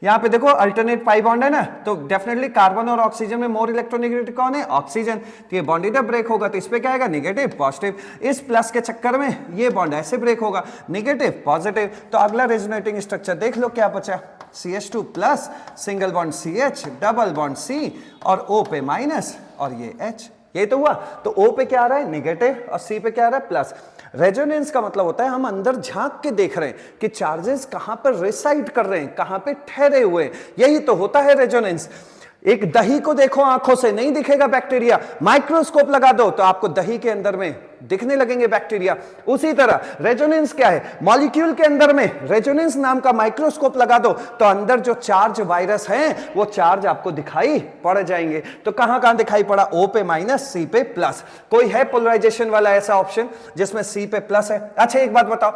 यहां पे देखो अल्टरनेट पाई बॉन्ड है ना, तो डेफिनेटली कार्बन और ऑक्सीजन में मोर इलेक्ट्रोनेगेटिव कौन है, ऑक्सीजन। तो ये बॉन्ड इधर ब्रेक होगा तो इस पे क्या आएगा, नेगेटिव पॉजिटिव। इस प्लस के चक्कर में ये बॉन्ड ऐसे ब्रेक होगा, नेगेटिव पॉजिटिव। तो अगला रेजोनेटिंग स्ट्रक्चर देख लो क्या बचा, CH2 plus single bond CH double bond C और O पे माइनस और ये H, ये तो हुआ। तो O पे क्या आ रहा है, नेगेटिव, और C पे क्या आ रहा है, प्लस। रेजोनेंस का मतलब होता है हम अंदर झांक के देख रहे हैं कि चार्जेस कहां पर रिसाइड कर रहे हैं, कहां पे ठहरे हुए, यही तो होता है रेजोनेंस। एक दही को देखो आंखों से, नहीं दिखेगा बैक्टीरिया, माइक्रोस्कोप लगा दो तो आपको दही के अंदर में दिखने लगेंगे बैक्टीरिया। उसी तरह रेजोनेंस क्या है, मॉलिक्यूल के अंदर में रेजोनेंस नाम का माइक्रोस्कोप लगा दो तो अंदर जो चार्ज वायरस हैं वो चार्ज आपको दिखाई पड़ जाएंगे। तो कहां कहां दिखाई पड़ा, O पे माइनस, C पे प्लस। कोई है पोलराइजेशन वाला ऐसा ऑप्शन जिसमें C पे प्लस है? अच्छा एक बात बताओ,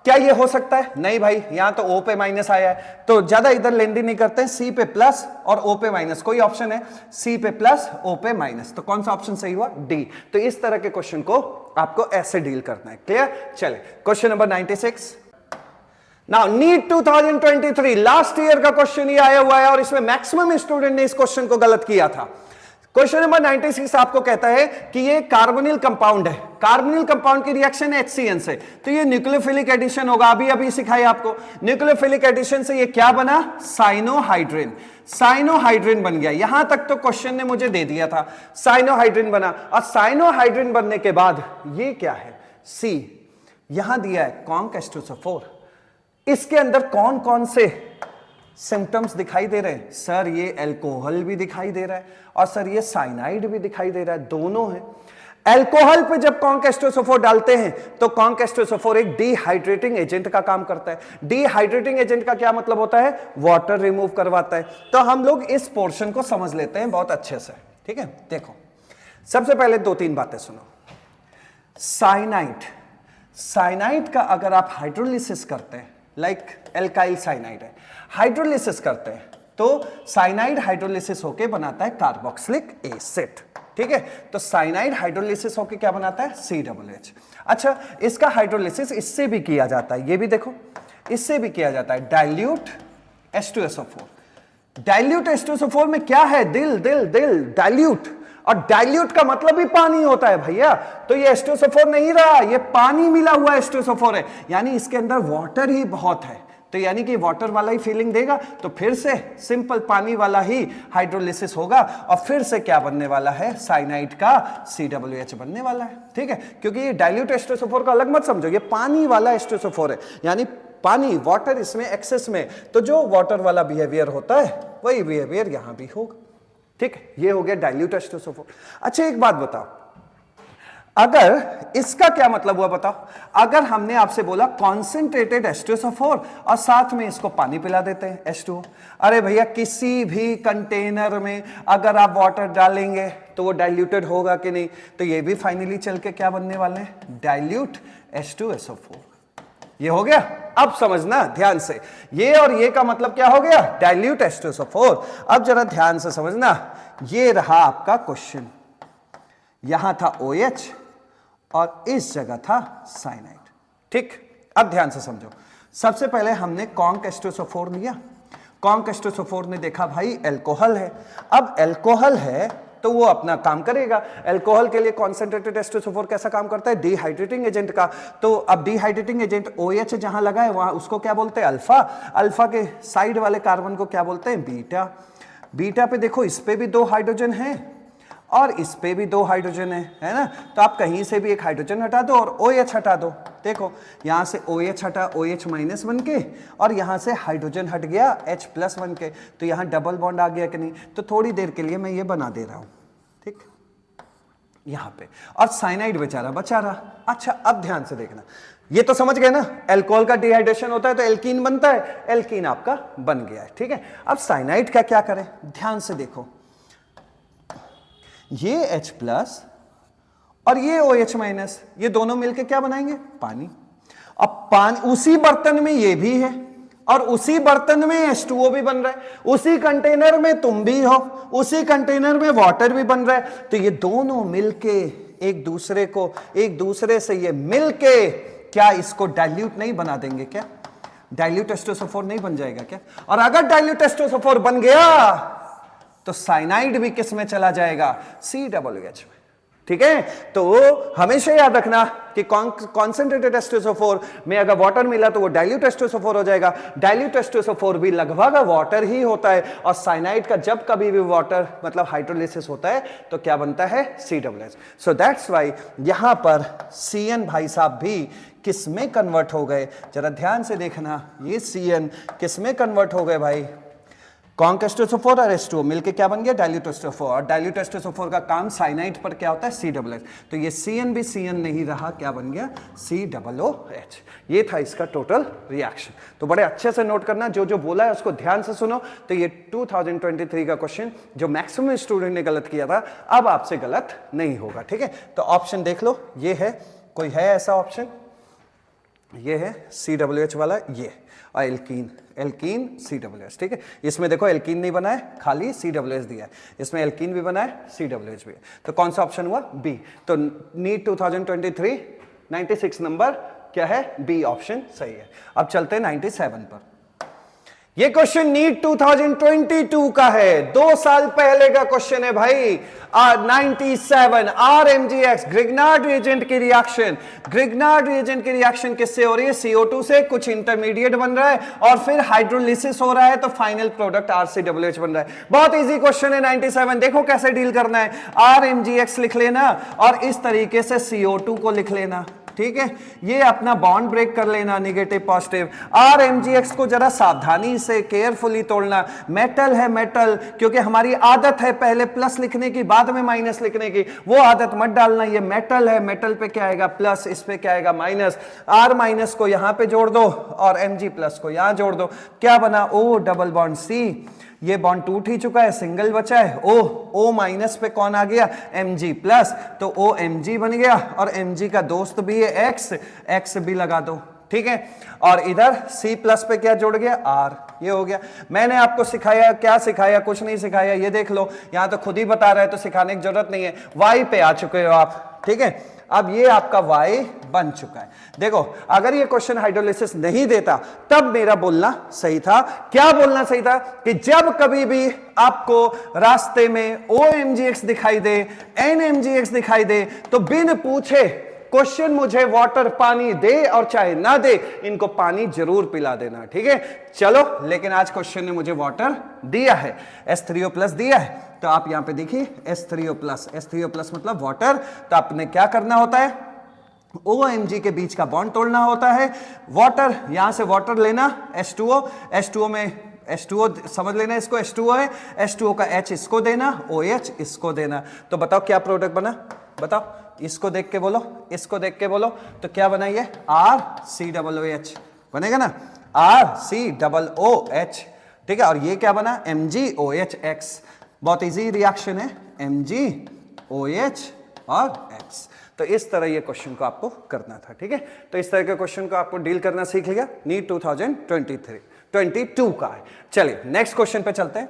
क्या ये हो सकता है? नहीं भाई, यहां तो O पे माइनस आया है, तो ज्यादा इधर लेंदी नहीं करते हैं, C पे प्लस और O पे माइनस। कोई ऑप्शन है C पे प्लस O पे माइनस, तो कौन सा ऑप्शन सही हुआ, डी। तो इस तरह के क्वेश्चन को आपको ऐसे डील करना है। क्लियर? चले question number 96। Now NEET 2023 last year का क्वेश्चन ये आया हुआ है और इसमें मैक्सिमम स्टूडेंट ने इस क्वेश्चन को गलत किया था। क्वेश्चन नंबर 96 आपको कहता है कि ये कार्बोनिल कंपाउंड है, कार्बोनिल कंपाउंड की रिएक्शन है HCN से, तो ये न्यूक्लियोफिलिक एडिशन होगा। अभी अभी सिखाया आपको, न्यूक्लियोफिलिक एडिशन से ये क्या बना, साइनोहाइड्रिन। साइनोहाइड्रिन बन गया, यहां तक तो क्वेश्चन ने मुझे दे दिया था, साइनोहाइड्रिन बना। और साइनोहाइड्रिन बनने के बाद ये क्या है, C, यहां दिया है कॉन्क H2SO4। इसके अंदर कौन कौन से सिम्टम्स दिखाई दे रहे हैं, सर ये अल्कोहल भी दिखाई दे रहा है और सर ये साइनाइड भी दिखाई दे रहा है, दोनों है। अल्कोहल पे जब कॉन्क H2SO4 डालते हैं तो कॉन्क H2SO4 एक डिहाइड्रेटिंग एजेंट का काम करता है। डिहाइड्रेटिंग एजेंट का क्या मतलब होता है, वाटर रिमूव करवाता है। तो हम लोग इस पोर्शन को समझ लेते हैं बहुत अच्छे से। ठीक है, देखो सबसे पहले दो तीन बातें सुनो। साइनाइड, साइनाइड का अगर आप हाइड्रोलिसिस करते हैं, लाइक एल्काइल साइनाइड है, हाइड्रोलिसिस करते हैं तो साइनाइड हाइड्रोलिसिस होके बनाता है कार्बोक्सिलिक एसिड। ठीक है, तो साइनाइड हाइड्रोलिसिस होके क्या बनाता है, COOH। अच्छा, इसका हाइड्रोलिसिस इससे भी किया जाता है, ये भी देखो इससे भी किया जाता है, डाइल्यूट H2SO4। डाइल्यूट H2SO4 में क्या है, दिल दिल दिल, डाइल्यूट, और डाइल्यूट का मतलब भी पानी होता है भैया। तो ये H2SO4 नहीं रहा, ये पानी मिला हुआ H2SO4 है, यानी इसके अंदर वाटर ही बहुत है, तो यानी कि वाटर वाला ही फीलिंग देगा। तो फिर से सिंपल पानी वाला ही हाइड्रोलिसिस होगा और फिर से क्या बनने वाला है, साइनाइड का COOH बनने वाला है। ठीक है, क्योंकि ये डाइल्यूट H2SO4 का अलग मत समझो, ये पानी वाला H2SO4 है, यानी पानी, वाटर इसमें एक्सेस में, तो जो वाटर वाला बिहेवियर होता है वही बिहेवियर यहां भी होगा। ठीक है, ये हो गया डाइल्यूट H2SO4। अच्छा एक बात बताओ, अगर इसका क्या मतलब हुआ बताओ, अगर हमने आपसे बोला कॉन्सेंट्रेटेड H2SO4 और साथ में इसको पानी पिला देते हैं H2O, अरे भैया किसी भी कंटेनर में अगर आप वाटर डालेंगे तो वो डाइल्यूटेड होगा कि नहीं, तो ये भी फाइनली चल के क्या बनने वाले हैं, डाइल्यूट H2SO4। ये हो गया, अब समझना ध्यान से, ये और ये का मतलब क्या हो गया, डाइल्यूट H2SO4। अब जरा ध्यान से समझना, ये रहा आपका क्वेश्चन, यहां था OH और इस जगह था साइनाइड। ठीक, अब ध्यान से समझो। सबसे पहले हमने कॉन्क H2SO4 लिया, कॉन्क H2SO4 ने देखा भाई एल्कोहल है, अब एल्कोहल है तो वो अपना काम करेगा। एल्कोहल के लिए कॉन्सेंट्रेटेड H2SO4 कैसा काम करता है, डिहाइड्रेटिंग एजेंट का। तो अब डिहाइड्रेटिंग एजेंट OH जहां लगा है वहां उसको क्या बोलते हैं, अल्फा। अल्फा के साइड वाले कार्बन को क्या बोलते हैं, बीटा। बीटा पे देखो इस पे भी 2 हाइड्रोजन है और इस पे भी 2 हाइड्रोजन है ना, तो आप कहीं से भी एक हाइड्रोजन हटा दो और OH हटा दो। देखो यहां से OH हटा, OH माइनस बन के, और यहां से हाइड्रोजन हट गया H प्लस बन के, तो यहां डबल बॉन्ड आ गया कि नहीं। तो थोड़ी देर के लिए मैं ये बना दे रहा हूं, ठीक, यहां पे, और साइनाइड बेचारा बचा रहा। अच्छा अब ध्यान से देखना, ये तो समझ गए ना, अल्कोहल का डिहाइड्रेशन होता है तो एल्कीन बनता है, एल्कीन आपका बन गया है, ठीक है। अब साइनाइड का क्या करें, ध्यान से देखो, ये H प्लस और ये OH माइनस, ये दोनों मिलके क्या बनाएंगे, पानी। अब पानी उसी बर्तन में ये भी है और उसी बर्तन में H2O भी बन रहा है, उसी कंटेनर में तुम भी हो, उसी कंटेनर में वाटर भी बन रहा है, तो ये दोनों मिलके एक दूसरे से ये मिलके क्या इसको डाइल्यूट नहीं बना देंगे क्या, डाइल्यूट H2SO4 नहीं बन जाएगा क्या। और अगर डाइल्यूट H2SO4 बन गया तो साइनाइड भी किस में चला जाएगा, COOH में, ठीक है। तो हमेशा याद रखना कि कॉन्सेंट्रेटेड H2SO4 में अगर वाटर मिला तो वो डाइल्यूट H2SO4 हो जाएगा। डाइल्यूट H2SO4 भी लगभग वाटर ही होता है, और साइनाइड का जब कभी भी वाटर मतलब हाइड्रोलिसिस होता है तो क्या बनता है, COOH। सो दैट्स वाई यहां पर CN भाई साहब भी किस में कन्वर्ट हो गए, जरा ध्यान से देखना, ये CN किस में कन्वर्ट हो गए भाई, कॉन्क H2SO4 और H2O मिलके क्या बन गया, डाइल्यूट H2SO4। और डाइल्यूट H2SO4 का काम साइनाइड पर क्या होता है, COOH। तो ये CN भी CN नहीं रहा, क्या बन गया, COOH। ये था इसका टोटल रिएक्शन। तो बड़े अच्छे से नोट करना, जो जो बोला है उसको ध्यान से सुनो। तो ये 2023 का क्वेश्चन जो मैक्सिमम स्टूडेंट ने गलत किया था, अब आपसे गलत नहीं होगा, ठीक है। तो ऑप्शन देख लो, ये है, कोई है ऐसा ऑप्शन, ये है COOH वाला, ये, और एल्कीन, एल्कीन COOH, ठीक है। इसमें देखो एल्कीन नहीं बना है, खाली COOH दिया है, इसमें एल्कीन भी बना है, COOH भी है। तो कौन सा ऑप्शन हुआ, बी। तो नीट 2023 96 नंबर क्या है, बी ऑप्शन सही है। अब चलते हैं 97 पर। ये क्वेश्चन नीट 2022 का है, 2 साल पहले का क्वेश्चन है भाई। 97 RMGX ग्रिग्नार्ड रिएजेंट की रिएक्शन, ग्रिग्नार्ड रिएजेंट की रिएक्शन किससे हो रही है, CO2 से, कुछ इंटरमीडिएट बन रहा है और फिर हाइड्रोलिसिस हो रहा है, तो फाइनल प्रोडक्ट RCOOH बन रहा है। बहुत इजी क्वेश्चन है 97। देखो कैसे डील करना है, RMGX लिख लेना और इस तरीके से CO2 को लिख लेना, ठीक है। ये अपना बॉन्ड ब्रेक कर लेना, नेगेटिव पॉजिटिव। RMGX को जरा सावधानी से केयरफुली तोड़ना, मेटल है मेटल, क्योंकि हमारी आदत है पहले प्लस लिखने की बाद में माइनस लिखने की, वो आदत मत डालना। ये मेटल है, मेटल पे क्या आएगा प्लस, इस पे क्या आएगा माइनस। R माइनस को यहां पे जोड़ दो और Mg प्लस को यहां जोड़ दो, क्या बना O डबल बॉन्ड C। ये बॉन्ड टूट ही चुका है, सिंगल बचा है O माइनस पे कौन आ गया, Mg प्लस, तो OMg बन गया, और Mg का दोस्त भी है X भी लगा दो, ठीक है। और इधर C प्लस पे क्या जोड़ गया, R, ये हो गया। मैंने आपको सिखाया, क्या सिखाया, कुछ नहीं सिखाया, ये देख लो, यहां तो खुद ही बता रहा है तो सिखाने की जरूरत नहीं है। Y पे आ चुके हो आप, ठीक है। अब ये आपका Y बन चुका है। देखो अगर ये क्वेश्चन हाइड्रोलिसिस नहीं देता तब मेरा बोलना सही था। क्या बोलना सही था, कि जब कभी भी आपको रास्ते में OMGX दिखाई दे, NMGX दिखाई दे, तो बिन पूछे क्वेश्चन मुझे वाटर पानी दे और चाहे ना दे, इनको पानी जरूर पिला देना, ठीक है। चलो, लेकिन आज क्वेश्चन ने मुझे वाटर दिया है, H3O प्लस दिया है, तो आप यहां पे देखिए H3O प्लस मतलब वाटर। तो आपने क्या करना होता है, OMG के बीच का बॉन्ड तोड़ना होता है, वाटर, यहां से वाटर लेना, H2O में H2O समझ लेना, इसको H2O है, H2O का H इसको देना, OH इसको देना। तो बताओ क्या प्रोडक्ट बना, बताओ इसको देख के बोलो, इसको देख के बोलो, तो क्या बनाइए, RCOOH बनेगा ना, RCOOH, ठीक है। और ये क्या बना, MgOH, बहुत इजी रिएक्शन है, MgOH और X। तो इस तरह ये क्वेश्चन को आपको करना था, ठीक है। तो इस तरह के क्वेश्चन को आपको डील करना सीख लिया, नीट 2022 का है। चलिए नेक्स्ट क्वेश्चन पे चलते हैं।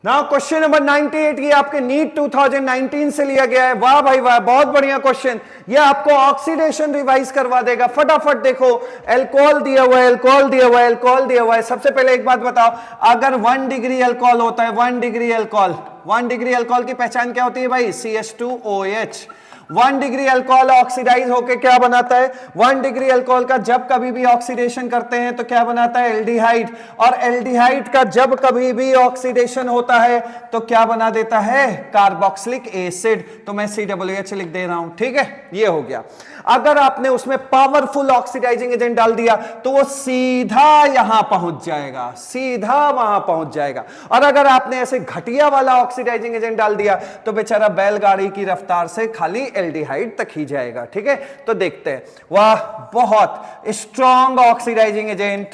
नाउ क्वेश्चन नंबर 98, ये आपके नीट 2019 से लिया गया है। वाह भाई वाह, बहुत बढ़िया क्वेश्चन। ये आपको ऑक्सीडेशन रिवाइज करवा देगा। फटाफट देखो, अल्कोहल दिया हुआ है, अल्कोहल दिया हुआ है, अल्कोहल दिया हुआ है। सबसे पहले एक बात बताओ, अगर 1 डिग्री अल्कोहल होता है, 1 डिग्री अल्कोहल, 1 डिग्री अल्कोहल की पहचान क्या होती है भाई, CH2OH। 1 डिग्री अल्कोहल ऑक्सीडाइज होकर क्या बनाता है, 1 डिग्री अल्कोहल का जब कभी भी ऑक्सीडेशन करते हैं तो क्या बनाता है, एल्डिहाइड। और एल्डिहाइड का जब कभी भी ऑक्सीडेशन होता है तो क्या बना देता है, कार्बोक्सिलिक एसिड। तो मैं COOH लिख दे रहा हूं, ठीक है, ये हो गया। अगर आपने उसमें पावरफुल ऑक्सीडाइजिंग एजेंट डाल दिया तो वो सीधा यहां पहुंच जाएगा, सीधा वहां पहुंच जाएगा। और अगर आपने ऐसे घटिया वाला ऑक्सीडाइजिंग एजेंट डाल दिया तो बेचारा बैलगाड़ी की रफ्तार से खाली एल्डिहाइड तक ही जाएगा, ठीक है। तो देखते हैं, वाह, बहुत स्ट्रॉन्ग ऑक्सीडाइजिंग एजेंट,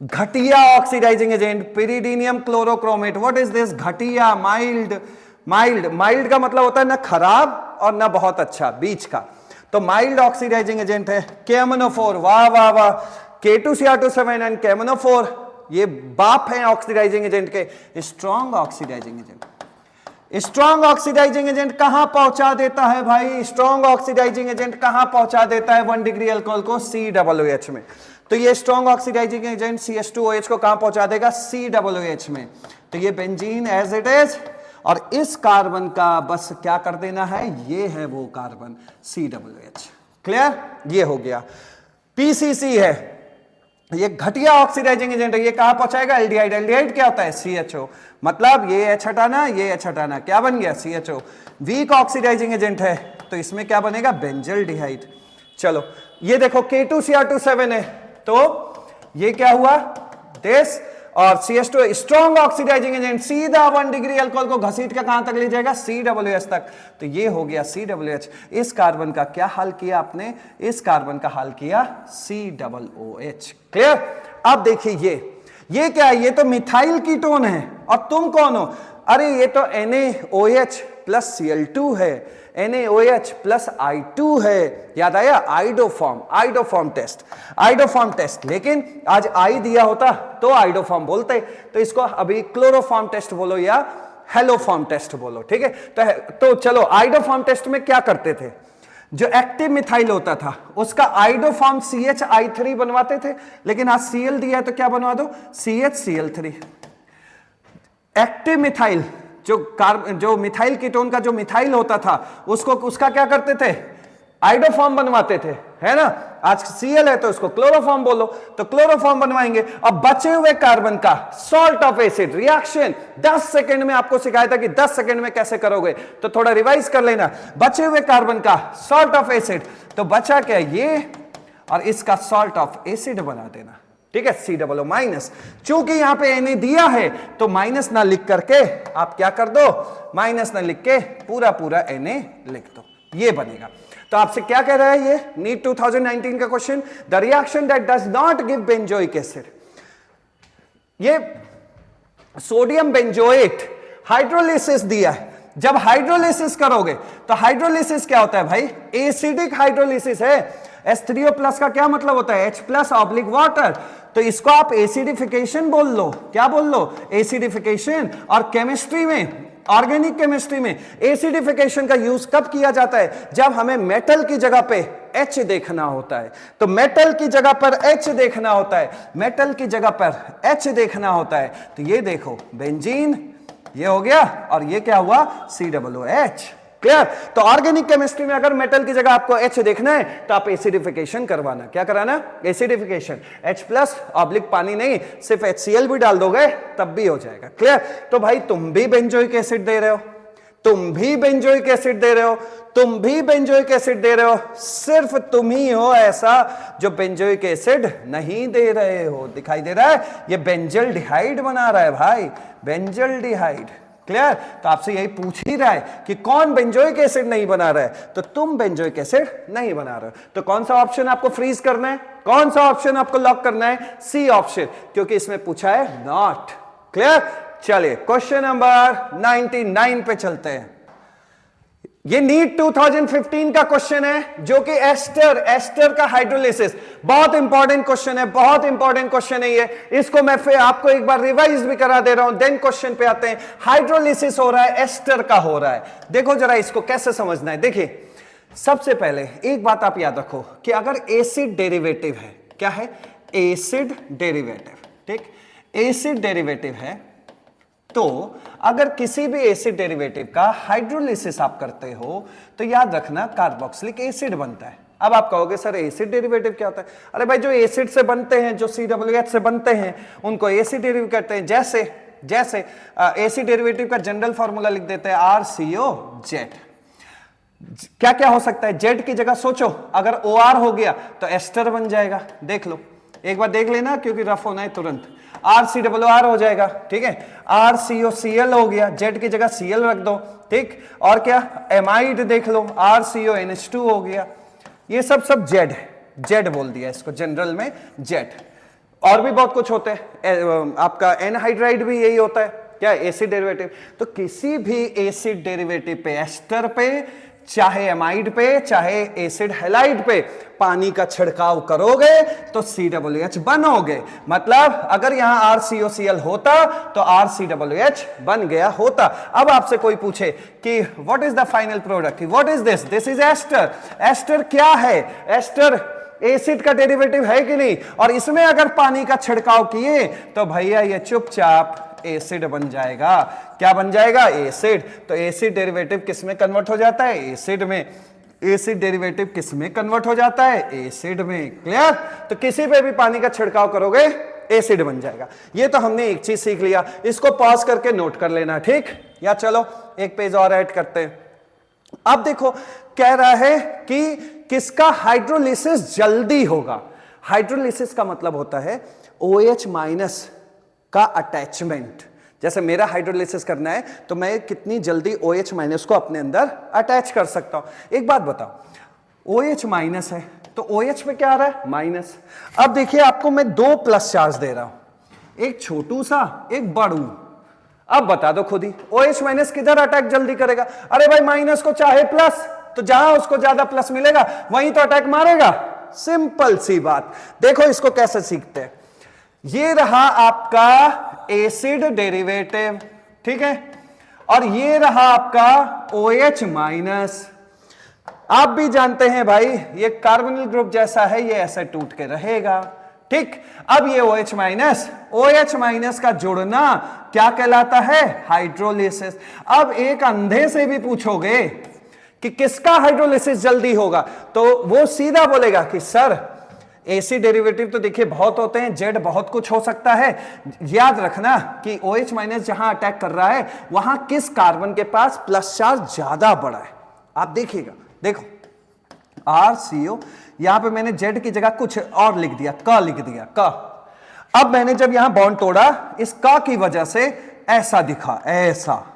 घटिया oxidising agent, pyridinium chlorochromate. What is this, घटिया, माइल्ड। माइल्ड का मतलब होता है ना खराब और ना बहुत अच्छा, बीच का। तो माइल्ड ऑक्सीडाइजिंग एजेंट है KMnO4। वाह वाह वाह, K2Cr2 एंड KMnO4 ये बाप हैं ऑक्सीडाइजिंग एजेंट के। Strong oxidising agent, strong oxidising agent कहां पहुंचा देता है भाई, स्ट्रॉन्ग ऑक्सीडाइजिंग एजेंट कहां पहुंचा देता है 1 डिग्री अल्कोहल को, COOH में। तो ये स्ट्रॉन्ग ऑक्सीडाइजिंग एजेंट CH2OH को कहां पहुंचा देगा, COOH में। तो ये बेंजीन एज इट इज, और इस कार्बन का बस क्या कर देना है, ये है वो कार्बन, COOH। क्लियर, ये हो गया। PCC है, ये घटिया ऑक्सीडाइजिंग एजेंट है, ये कहां पहुंचाएगा, एल्डिहाइड। एल्डिहाइड क्या होता है, CHO, मतलब ये H हटाना, ये H हटाना, क्या बन गया, CHO। वीक ऑक्सीडाइजिंग एजेंट है तो इसमें क्या बनेगा, बेंजल्डिहाइड। चलो ये देखो K2Cr2 है, तो ये क्या हुआ, दिस, और CH2 स्ट्रॉन्ग ऑक्सीडाइजिंग एजेंट, सीधा 1 डिग्री अल्कोहल को घसीट के कहां तक ले जाएगा, COOH तक। तो ये हो गया COOH। इस कार्बन का क्या हाल किया आपने, इस कार्बन का हाल किया COOH। क्लियर। अब देखिए ये क्या है, ये तो मिथाइल कीटोन है, और तुम कौन हो, अरे ये तो NaOH प्लस Cl2 है, NaOH प्लस I2 है। याद आया, आइडोफॉर्म टेस्ट। लेकिन आज I दिया होता तो आइडोफॉर्म बोलते, तो इसको अभी क्लोरोफॉर्म टेस्ट बोलो या हेलोफॉर्म टेस्ट बोलो, ठीक है। तो चलो, आइडोफॉर्म टेस्ट में क्या करते थे, जो एक्टिव मिथाइल होता था उसका आइडोफॉर्म CHI3 बनवाते थे, लेकिन आज Cl दिया है तो क्या बनवा दो, CHCl3। एक्टिव मिथाइल, जो मिथाइल कीटोन का जो मिथाइल होता था उसका क्या करते थे, आइडोफॉर्म बनवाते थे, है ना। आज Cl है तो उसको क्लोरोफॉर्म बोलो, तो क्लोरोफॉर्म बनवाएंगे। अब बचे हुए कार्बन का salt of acid reaction 10 second में आपको सिखाया था कि 10 सेकंड में कैसे करोगे, तो थोड़ा रिवाइज कर लेना। बचे हुए कार्बन का सॉल्ट ऑफ एसिड, तो बचा क्या, ये और इसका सॉल्ट ऑफ एसिड बना देना, ठीक है, COO माइनस। चूंकि यहां पे Na दिया है तो माइनस ना लिख करके आप क्या कर दो, माइनस ना लिख के पूरा Na लिख दो, ये बनेगा। तो आपसे क्या कह रहा है ये नीट 2019 का question, the reaction that does not give benzoic acid. ये सोडियम बेंजोएट हाइड्रोलिसिस दिया है, जब हाइड्रोलिसिस करोगे तो हाइड्रोलिसिस क्या होता है भाई, एसिडिक हाइड्रोलिसिस है। H3O+ का क्या मतलब होता है, H+ वाटर, तो इसको आप एसिडिफिकेशन बोल लो, क्या बोल लो, एसिडिफिकेशन। और केमिस्ट्री में, ऑर्गेनिक केमिस्ट्री में एसिडिफिकेशन का यूज कब किया जाता है, जब हमें मेटल की जगह पे H देखना होता है। तो मेटल की जगह पर H देखना होता है, मेटल की जगह पर H देखना होता है। तो ये देखो बेंजीन, ये हो गया, और ये क्या हुआ, COOH। क्लियर। तो ऑर्गेनिक केमिस्ट्री में अगर मेटल की जगह आपको H देखना है तो आप एसिडिफिकेशन करवाना, क्या कराना, एसिडिफिकेशन। H+ पानी नहीं, सिर्फ HCl भी डाल दोगे तब भी हो जाएगा। क्लियर। तो भाई तुम भी बेंजोइक एसिड दे रहे हो, तुम भी बेंजोइक एसिड दे रहे हो, तुम भी बेंजोइक एसिड दे रहे हो, सिर्फ तुम ही हो ऐसा जो बेंजोइक एसिड नहीं दे रहे हो। दिखाई दे रहा है, ये बेंजल्डिहाइड बना रहा है भाई, बेंजल्डिहाइड। क्लियर? तो आपसे यही पूछ ही रहा है कि कौन बेंजोइक एसिड नहीं बना रहा है, तो तुम बेंजोइक एसिड नहीं बना रहे हो। तो कौन सा ऑप्शन आपको फ्रीज करना है, कौन सा ऑप्शन आपको लॉक करना है? सी ऑप्शन, क्योंकि इसमें पूछा है नॉट। क्लियर? चलिए क्वेश्चन नंबर 99 पे चलते हैं। ये नीट 2015 का क्वेश्चन है, जो कि एस्टर का हाइड्रोलिसिस, बहुत इंपॉर्टेंट क्वेश्चन है, बहुत इंपॉर्टेंट क्वेश्चन है ये। इसको मैं फिर आपको एक बार रिवाइज भी करा दे रहा हूं, देन क्वेश्चन पे आते हैं। हाइड्रोलिसिस हो रहा है, एस्टर का हो रहा है। देखो जरा इसको कैसे समझना है। देखिए सबसे पहले एक बात आप याद रखो कि अगर एसिड डेरिवेटिव है, क्या है? एसिड डेरिवेटिव, ठीक? एसिड डेरिवेटिव है, तो अगर किसी भी एसिड डेरिवेटिव का हाइड्रोलिसिस आप करते हो तो याद रखना कार्बोक्सिलिक एसिड बनता है। अब आप कहोगे सर एसिड डेरिवेटिव क्या होता है? अरे भाई जो एसिड से बनते हैं, जो COOH से बनते हैं, उनको एसिड डेरिवेटिव कहते हैं। जैसे एसिड डेरिवेटिव का जनरल फॉर्मूला लिख देते हैं RCOZ। क्या क्या हो सकता है? जेड की जगह सोचो, अगर OR हो गया तो एस्टर बन जाएगा। देख लो, एक बार देख लेना, क्योंकि रफ होना है तुरंत। RCOR हो जाएगा, ठीक है। RCOCl हो गया, जेड की जगह Cl रख दो, ठीक। और क्या? एमाइड देख लो, RCONH2 हो गया। ये सब जेड है, जेड बोल दिया इसको जनरल में, जेड। और भी बहुत कुछ होते हैं, आपका एनहाइड्राइड भी यही होता है, क्या? Acid derivative. तो किसी भी एसिड डेरिवेटिव पे, एस्टर पे, चाहे एमाइड पे, चाहे एसिड हैलाइड पे पानी का छिड़काव करोगे तो COOH बनोगे। मतलब अगर यहां RCOCl होता तो RCOOH बन गया होता। अब आपसे कोई पूछे कि what is the final product, what is this? This is ester. Ester क्या है? एस्टर एसिड का डेरिवेटिव है कि नहीं? और इसमें अगर पानी का छिड़काव किए तो भैया ये चुपचाप एसिड बन जाएगा। क्या बन जाएगा? एसिड। तो एसिड डेरिवेटिव किस में कन्वर्ट हो जाता है? एसिड में। एसिड डेरिवेटिव किस में कन्वर्ट हो जाता है? एसिड में। क्लियर? तो किसी पे भी पानी का छिड़काव करोगे एसिड बन जाएगा। ये तो हमने एक चीज सीख लिया, इसको पॉज करके नोट कर लेना, ठीक? या चलो एक पेज और ऐड करते हैं। अब देखो कह रहा है कि किसका हाइड्रोलिसिस जल्दी होगा। हाइड्रोलिसिस का मतलब होता है OH- का अटैचमेंट। जैसे मेरा हाइड्रोलिसिस करना है तो मैं कितनी जल्दी OH- को अपने अंदर अटैच कर सकता हूं। एक बात बताओ, OH- है तो OH पे क्या आ रहा है? माइनस। अब देखिए आपको मैं दो प्लस चार्ज दे रहा हूं, एक छोटू सा, एक बड़ू। अब बता दो खुद ही, OH- किधर अटैक जल्दी करेगा? अरे भाई माइनस को चाहे प्लस, तो जहां उसको ज्यादा प्लस मिलेगा वहीं तो अटैक मारेगा। सिंपल सी बात। देखो इसको कैसे सीखते हैं। ये रहा आपका एसिड डेरिवेटिव, ठीक है, और ये रहा आपका OH-। आप भी जानते हैं भाई ये कार्बोनिल ग्रुप जैसा है, ये ऐसे टूट के रहेगा, ठीक। अब ये OH- का जुड़ना क्या कहलाता है? हाइड्रोलिसिस। अब एक अंधे से भी पूछोगे कि किसका हाइड्रोलिसिस जल्दी होगा, तो वो सीधा बोलेगा कि सर एसिड डेरिवेटिव तो देखिए बहुत होते हैं, जेड बहुत कुछ हो सकता है। याद रखना कि OH- जहां अटैक कर रहा है वहां किस कार्बन के पास प्लस चार्ज ज्यादा बड़ा है। आप देखिएगा, देखो RCO, यहां पे मैंने जेड की जगह कुछ और लिख दिया, क लिख दिया, क। अब मैंने जब यहां बॉन्ड तोड़ा, इस क की वजह से ऐसा दिखा, ऐसा।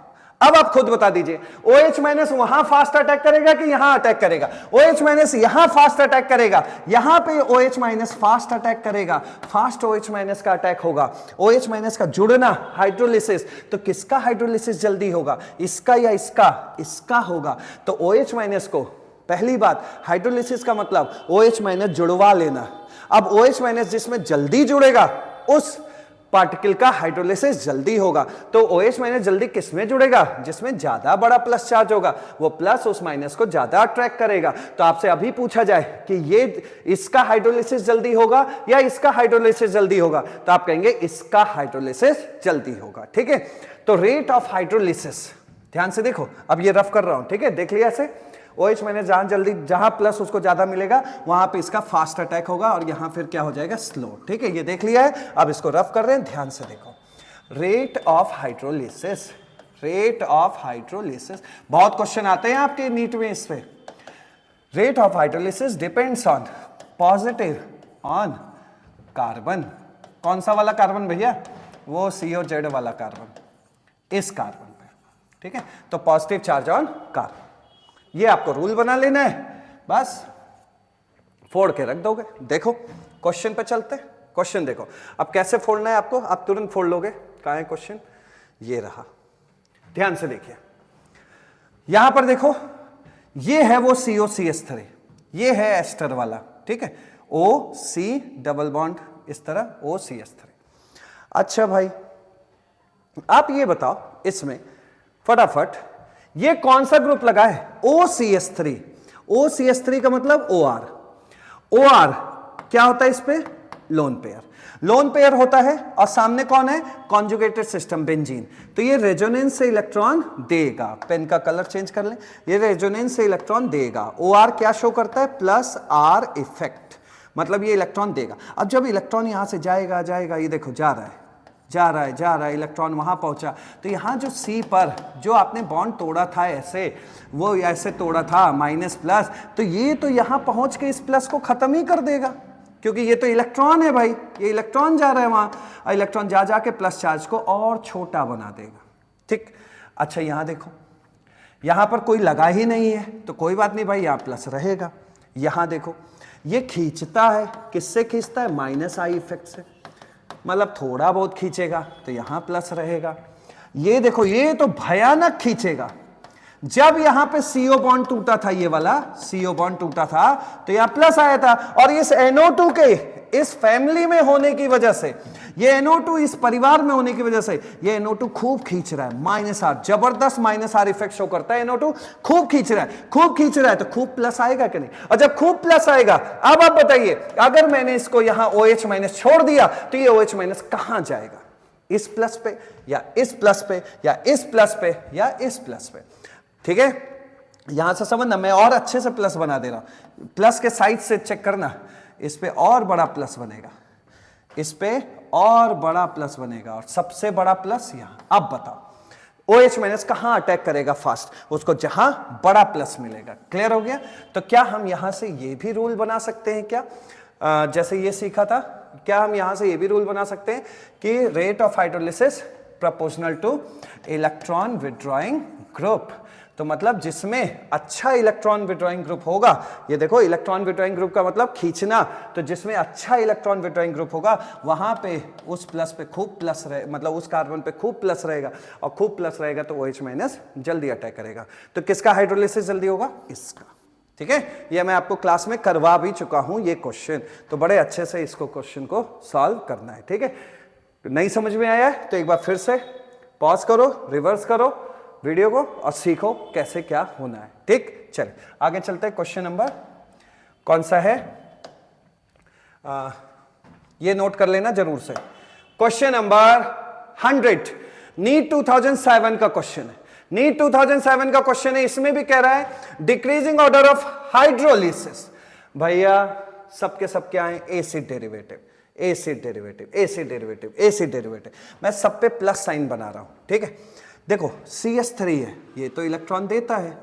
अब आप खुद बता दीजिए OH- वहां फास्ट अटैक करेगा कि यहां अटैक करेगा? OH- यहां फास्ट अटैक करेगा, यहां पे OH- फास्ट अटैक करेगा, फास्ट OH- का अटैक होगा। OH- का जुड़ना, हाइड्रोलिसिस, तो किसका हाइड्रोलिसिस जल्दी होगा? इसका या इसका? इसका होगा। तो OH- को पहली बात, हाइड्रोलिसिस का मतलब OH- जुड़वा लेना। अब OH- जिसमें जल्दी जुड़ेगा उस पार्टिकल का हाइड्रोलिसिस जल्दी होगा। तो OH- जल्दी किसमें जुड़ेगा? जिसमें ज्यादा बड़ा प्लस चार्ज होगा, वो प्लस उस माइनस को ज्यादा अट्रैक्ट करेगा। तो आपसे अभी पूछा जाए कि ये इसका हाइड्रोलिसिस जल्दी होगा या इसका हाइड्रोलिसिस जल्दी होगा, तो आप कहेंगे इसका हाइड्रोलिसिस जल्दी होगा, ठीक है। तो रेट ऑफ हाइड्रोलिसिस, ध्यान से देखो, अब ये रफ कर रहा हूं, ठीक है, देख लिया ऐसे। OH- जहां जल्दी, जहां प्लस उसको ज्यादा मिलेगा वहां पे इसका फास्ट अटैक होगा और यहां फिर क्या हो जाएगा? स्लो, ठीक है। ये देख लिया है, अब इसको रफ कर रहे हैं, ध्यान से देखो। Rate of hydrolysis, rate of hydrolysis, बहुत क्वेश्चन आते हैं आपके नीट में इस पे। Rate of hydrolysis depends on positive on carbon. कौन सा वाला कार्बन भैया? वो COZ वाला कार्बन, इस कार्बन पे, ठीक है, तो पॉजिटिव चार्ज ऑन कार्बन। ये आपको रूल बना लेना है, बस फोड़ के रख दोगे। देखो क्वेश्चन पे चलते हैं। क्वेश्चन देखो, अब कैसे फोड़ना है आपको, आप तुरंत फोड़ लोगे। कहां है क्वेश्चन, ये रहा, ध्यान से देखिए। यहां पर देखो, ये है वो COCH3, ये है एस्टर वाला, ठीक है, OC डबल बॉन्ड इस तरह OCH3। अच्छा भाई, आप ये बताओ इसमें फटाफट, ये कौन सा ग्रुप लगा है, OCH3। OCH3 का मतलब OR। OR क्या होता है इस पे, लोन पेयर। लोन पेयर होता है और सामने कौन है, कॉन्जुगेटेड सिस्टम बेंजीन। तो ये रेजोनेंस से इलेक्ट्रॉन देगा। पेन का कलर चेंज कर लें, ये रेजोनेंस से इलेक्ट्रॉन देगा। OR क्या शो करता है, +R इफेक्ट, मतलब ये इलेक्ट्रॉन देगा। अब जब इलेक्ट्रॉन यहां से जाएगा जाएगा, ये देखो जा रहा है जा रहा है जा रहा है, इलेक्ट्रॉन वहां पहुंचा, तो यहां जो C पर जो आपने बॉन्ड तोड़ा था ऐसे, वो ऐसे तोड़ा था -+, तो ये तो यहां पहुंच के इस प्लस को खत्म ही कर देगा, क्योंकि ये तो इलेक्ट्रॉन है भाई, ये इलेक्ट्रॉन जा रहा है वहां, और इलेक्ट्रॉन जा जाके प्लस चार्ज को और छोटा बना देगा। ठीक, अच्छा यहां देखो, यहां पर कोई लगा ही नहीं है, तो कोई बात नहीं भाई, यहां प्लस रहेगा। यहां देखो, ये खींचता है, किससे खींचता है, -I इफेक्ट से, मतलब थोड़ा बहुत खींचेगा, तो यहां प्लस रहेगा। ये देखो, ये तो भयानक खींचेगा। जब यहां पे CO बॉन्ड टूटा था, ये वाला CO बॉन्ड टूटा था, तो यहां प्लस आया था, और इस NO2 के इस फैमिली में होने की वजह से, ये NO2 इस परिवार में होने की वजह से, ये NO2 खूब खींच रहा है, -R, जबरदस्त -R इफेक्ट शो करता है। NO2 खूब खींच रहा है, खूब खींच रहा है, तो खूब प्लस आएगा कि नहीं? और जब खूब प्लस आएगा, अब आप बताइए, अगर मैंने इसको यहां OH- छोड़ दिया, तो ये OH- कहां जाएगा, इस प्लस पे या इस प्लस पे या इस प्लस पे या इस प्लस पे? ठीक है, यहां से समझना, मैं और अच्छे से प्लस बना दे रहा हूं। प्लस के साइड से चेक करना, इस पे और बड़ा प्लस बनेगा, इस पे और बड़ा प्लस बनेगा, और सबसे बड़ा प्लस यहां। अब बताओ OH- कहां अटैक करेगा फास्ट, उसको जहां बड़ा प्लस मिलेगा। क्लियर हो गया? तो क्या हम यहां से ये भी रूल बना सकते हैं क्या, जैसे ये सीखा था, क्या हम यहां से ये भी रूल बना सकते हैं कि rate of hydrolysis proportional two electron withdrawing group? तो मतलब जिसमें अच्छा इलेक्ट्रॉन विड्रॉइंग ग्रुप होगा, ये देखो इलेक्ट्रॉन विड्रॉइंग ग्रुप का मतलब खींचना, तो जिसमें अच्छा इलेक्ट्रॉन विड्रॉइंग ग्रुप होगा, वहां पे उस प्लस पे खूब प्लस रहे, मतलब उस कार्बन पे खूब प्लस रहेगा, और खूब प्लस रहेगा तो OH- जल्दी अटैक करेगा। तो किसका हाइड्रोलिसिस जल्दी होगा, इसका। ठीक है, ये मैं आपको क्लास में करवा भी चुका हूं ये क्वेश्चन, तो बड़े अच्छे से इसको क्वेश्चन को सॉल्व करना है। ठीक है, नहीं समझ में आया है तो एक बार फिर से पॉज करो, रिवर्स करो वीडियो को और सीखो कैसे क्या होना है। ठीक, चलिए आगे चलते हैं। क्वेश्चन नंबर कौन सा है, ये नोट कर लेना जरूर से। क्वेश्चन नंबर 100, नीट 2007 का क्वेश्चन है। नीट 2007 का क्वेश्चन है, इसमें भी कह रहा है डिक्रीजिंग ऑर्डर ऑफ हाइड्रोलिसिस। भैया सबके सब क्या है, acid derivative, acid derivative, acid derivative, acid derivative. मैं सब पे प्लस साइन बना रहा हूं। ठीक है, देखो CH3 है, ये तो इलेक्ट्रॉन देता है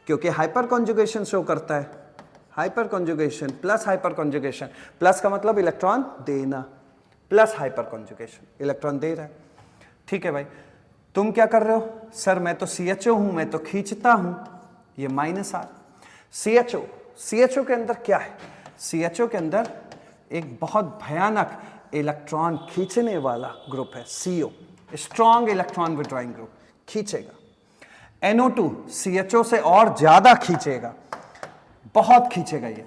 क्योंकि हाइपर कॉन्जुगेशन शो करता है, hyper conjugation plus hyper conjugation, plus का मतलब इलेक्ट्रॉन देना, प्लस हाइपर कॉन्जुगेशन इलेक्ट्रॉन दे रहा है। ठीक है भाई, तुम क्या कर रहे हो, सर मैं तो CHO हूं, मैं तो खींचता हूं, ये -R। CHO के अंदर क्या है, CHO के अंदर एक बहुत भयानक इलेक्ट्रॉन खींचने वाला ग्रुप है, CO, strong electron withdrawing group, खींचेगा। NO2 CHO से और ज्यादा खींचेगा, बहुत खींचेगा ये,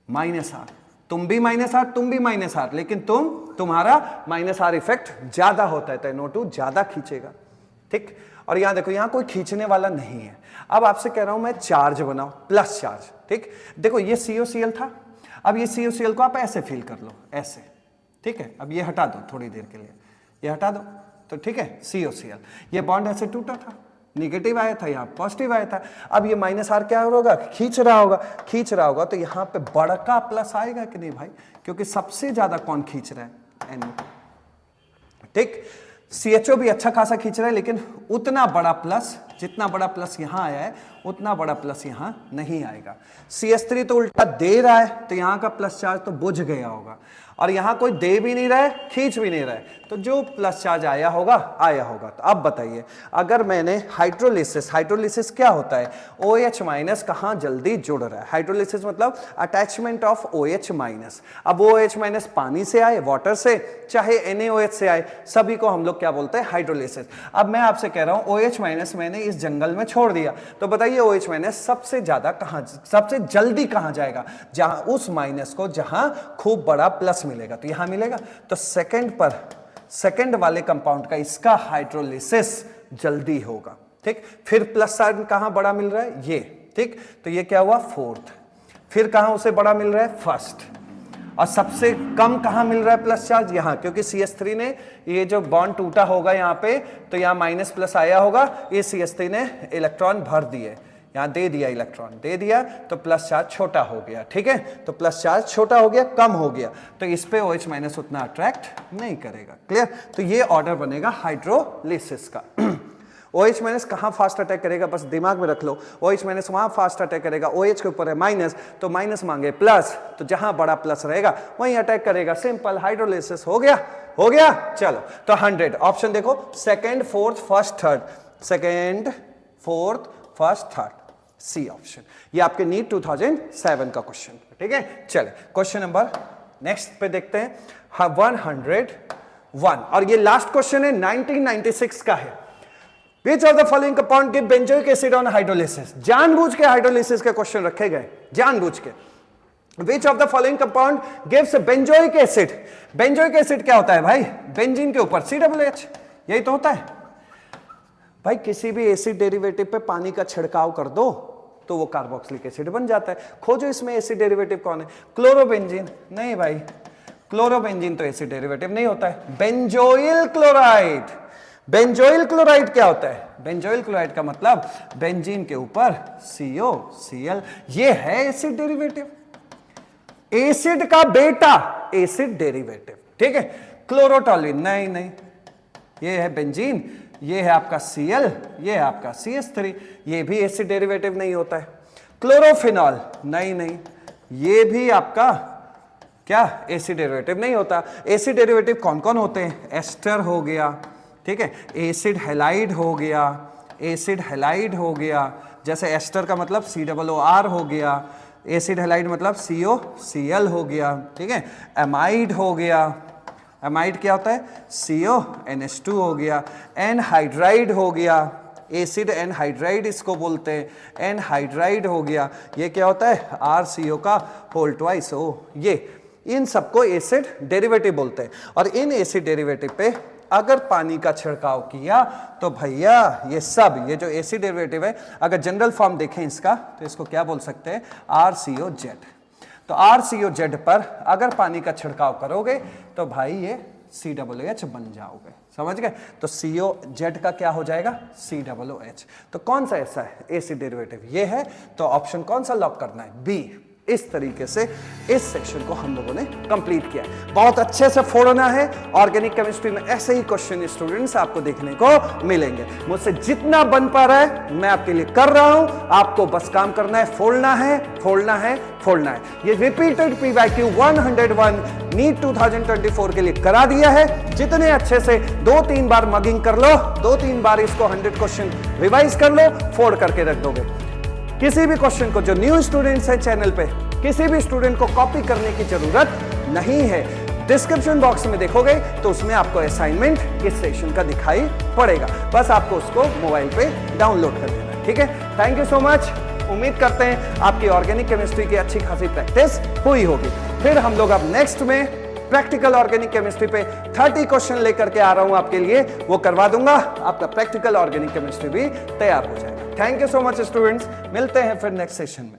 -R। तुम भी -R, तुम भी -R, लेकिन तुम्हारा -R इफेक्ट ज्यादा होता है, तो NO2 ज्यादा खींचेगा। ठीक, और यहां देखो, यहां कोई खींचने वाला नहीं है। अब आपसे कह रहा हूं मैं चार्ज बनाओ, प्लस चार्ज। ठीक, देखो ये COCl था, अब ये COCl को आप ऐसे फील कर लो, ऐसे। ठीक है, अब ये हटा दो थोड़ी देर के लिए, ये हटा दो, तो ठीक है COCl, ये बॉन्ड ऐसे टूटा था, निगेटिव आया था, यहाँ पॉजिटिव आया था। अब ये -R क्या होगा, खींच रहा होगा, खींच रहा होगा, तो यहाँ पे बड़का प्लस आएगा कि नहीं भाई, क्योंकि सबसे ज्यादा कौन खींच रहा है, NO2। ठीक, CHO भी अच्छा खासा खींच रहा है, लेकिन उतना बड़ा प्लस जितना बड़ा प्लस यहां आया है उतना बड़ा प्लस यहां नहीं आएगा। CH3 तो उल्टा दे रहा है, तो यहां का प्लस चार्ज तो बुझ गया होगा, और यहां कोई दे भी नहीं रहा है, खींच भी नहीं रहा है, तो जो प्लस चार्ज आया होगा। तो अब बताइए, अगर मैंने हाइड्रोलिसिस क्या होता है, OH माइनस कहां जल्दी जुड़ रहा है। हाइड्रोलिसिस मतलब अटैचमेंट ऑफ OH माइनस। अब OH माइनस पानी से आए, वाटर से, चाहे NaOH से आए, सभी को हम लोग क्या बोलते हैं, हाइड्रोलिसिस। अब मैं आपसे कह रहा हूं OH माइनस मैंने इस जंगल में छोड़ दिया, तो बताइए OH माइनस सबसे ज्यादा कहां, सबसे जल्दी कहां जाएगा, जहां उस माइनस को जहां खूब बड़ा प्लस मिलेगा, तो यहां मिलेगा। तो सेकंड वाले कंपाउंड का इसका हाइड्रोलिसिस जल्दी होगा। ठीक, फिर प्लस साइन कहां बड़ा मिल रहा है, ये। ठीक, तो ये क्या हुआ, फोर्थ। फिर कहां उसे बड़ा मिल रहा है, फर्स्ट। और सबसे कम कहां मिल रहा है प्लस चार्ज, यहां, क्योंकि CH3 ने ये जो बॉन्ड टूटा होगा यहां पे, तो यहां माइनस प्लस आया होगा, ये CH3 ने इलेक्ट्रॉन भर दिए, यहां दे दिया, इलेक्ट्रॉन दे दिया, तो प्लस चार्ज छोटा हो गया। ठीक है, तो प्लस चार्ज छोटा हो गया, कम हो गया, तो इस पे OH माइनस उतना अट्रैक्ट नहीं करेगा। क्लियर, तो ये ऑर्डर बनेगा हाइड्रोलिसिस का। OH माइनस कहां फास्ट अटैक करेगा, बस दिमाग में रख लो, OH माइनस वहां फास्ट अटैक करेगा, OH के ऊपर है माइनस, तो माइनस मांगे प्लस, तो जहां बड़ा प्लस रहेगा वहीं अटैक करेगा। सिंपल, हाइड्रोलिसिस हो गया। चलो, तो 100 ऑप्शन देखो, second, fourth, first, third, second, fourth, first, third, c option. ये आपके नीट 2007 का क्वेश्चन। ठीक है, चले क्वेश्चन नंबर नेक्स्ट पे देखते हैं, 101, और ये लास्ट क्वेश्चन है, 1996 का है। Which of the following compound give benzoic acid on hydrolysis? जानबूझ के हाइड्रोलिसिस के क्वेश्चन रखे गए, जानबूझ के। Which of the following compound gives benzoic acid? Benzoic acid क्या होता है भाई, बेंजीन के ऊपर COOH, यही तो होता है भाई। किसी भी एसिड डेरिवेटिव पे पानी का छिड़काव कर दो तो वो कार्बोक्सिलिक एसिड बन जाता है। खोजो इसमें एसिड डेरिवेटिव कौन है, क्लोरोबेंजीन। नहीं भाई, क्लोरोबेंजीन तो एसिड डेरिवेटिव नहीं होता है। बेंजोइल क्लोराइड, बेंजोइल क्लोराइड क्या होता है, बेंजोइल क्लोराइड का मतलब बेंजीन के ऊपर COCl, ये है एसिड डेरिवेटिव, एसिड का बेटा एसिड डेरिवेटिव। ठीक है, क्लोरोटोलिन नहीं, ये है बेंजीन, ये है आपका Cl, ये है आपका CH3, ये भी एसिड डेरिवेटिव नहीं होता है। क्लोरोफिनॉल नहीं, ये भी आपका क्या, एसिड डेरिवेटिव नहीं होता। एसिड डेरिवेटिव कौन कौन होते हैं, एस्टर हो गया, ठीक है, एसिड हैलाइड हो गया, एसिड हैलाइड हो गया, जैसे एस्टर का मतलब COOR हो गया, एसिड हैलाइड मतलब COCl हो गया। ठीक है, एमाइड हो गया, एमाइड क्या होता है, CONH2 हो गया, एनहाइड्राइड हो गया, एसिड एनहाइड्राइड इसको बोलते हैं, एनहाइड्राइड हो गया, ये क्या होता है, RCO का होल ट्वाइस O, ये इन सबको एसिड डेरिवेटिव बोलते हैं। और इन एसिड डेरिवेटिव पे अगर पानी का छिड़काव किया तो भैया ये सब, ये जो एसिड डेरिवेटिव है, अगर जनरल फॉर्म देखें इसका तो इसको क्या बोल सकते हैं, RCOZ। तो RCOZ पर अगर पानी का छिड़काव करोगे तो भाई ये COOH बन जाओगे, समझ गए। तो COZ का क्या हो जाएगा, COOH। तो कौन सा ऐसा है एसिड डेरिवेटिव, ये है। तो ऑप्शन कौन सा लॉक करना है, बी। इस तरीके से इस सेक्शन को हम लोगों ने कंप्लीट किया है। बहुत अच्छे से फोड़ना है। ऑर्गेनिक केमिस्ट्री में ऐसे ही क्वेश्चन स्टूडेंट्स आपको देखने को मिलेंगे। मुझसे जितना बन पा रहा है मैं आपके लिए कर रहा हूं, आपको बस काम करना है, फोड़ना है, फोड़ना है, फोड़ना है। ये रिपीटेड PYQ 101 नीट 2024 के लिए करा दिया है। जितने अच्छे से 2-3 बार मगिंग कर लो, 2-3 बार इसको 100 क्वेश्चन रिवाइज कर लो, फोड़ करके रख दोगे। किसी भी क्वेश्चन को, जो न्यू स्टूडेंट्स है चैनल पे, किसी भी स्टूडेंट को कॉपी करने की जरूरत नहीं है। डिस्क्रिप्शन बॉक्स में देखोगे तो उसमें आपको असाइनमेंट इस सेशन का दिखाई पड़ेगा, बस आपको उसको मोबाइल पे डाउनलोड कर देना है। ठीक है, थैंक यू सो मच। उम्मीद करते हैं आपकी ऑर्गेनिक केमिस्ट्री की अच्छी खासी प्रैक्टिस हुई होगी। फिर हम लोग अब नेक्स्ट में प्रैक्टिकल ऑर्गेनिक केमिस्ट्री पे 30 क्वेश्चन लेकर के आ रहा हूं आपके लिए, वो करवा दूंगा। आपका प्रैक्टिकल ऑर्गेनिक केमिस्ट्री भी तैयार हो जाएगा। Thank you so much students, मिलते हैं फिर नेक्स्ट सेशन में।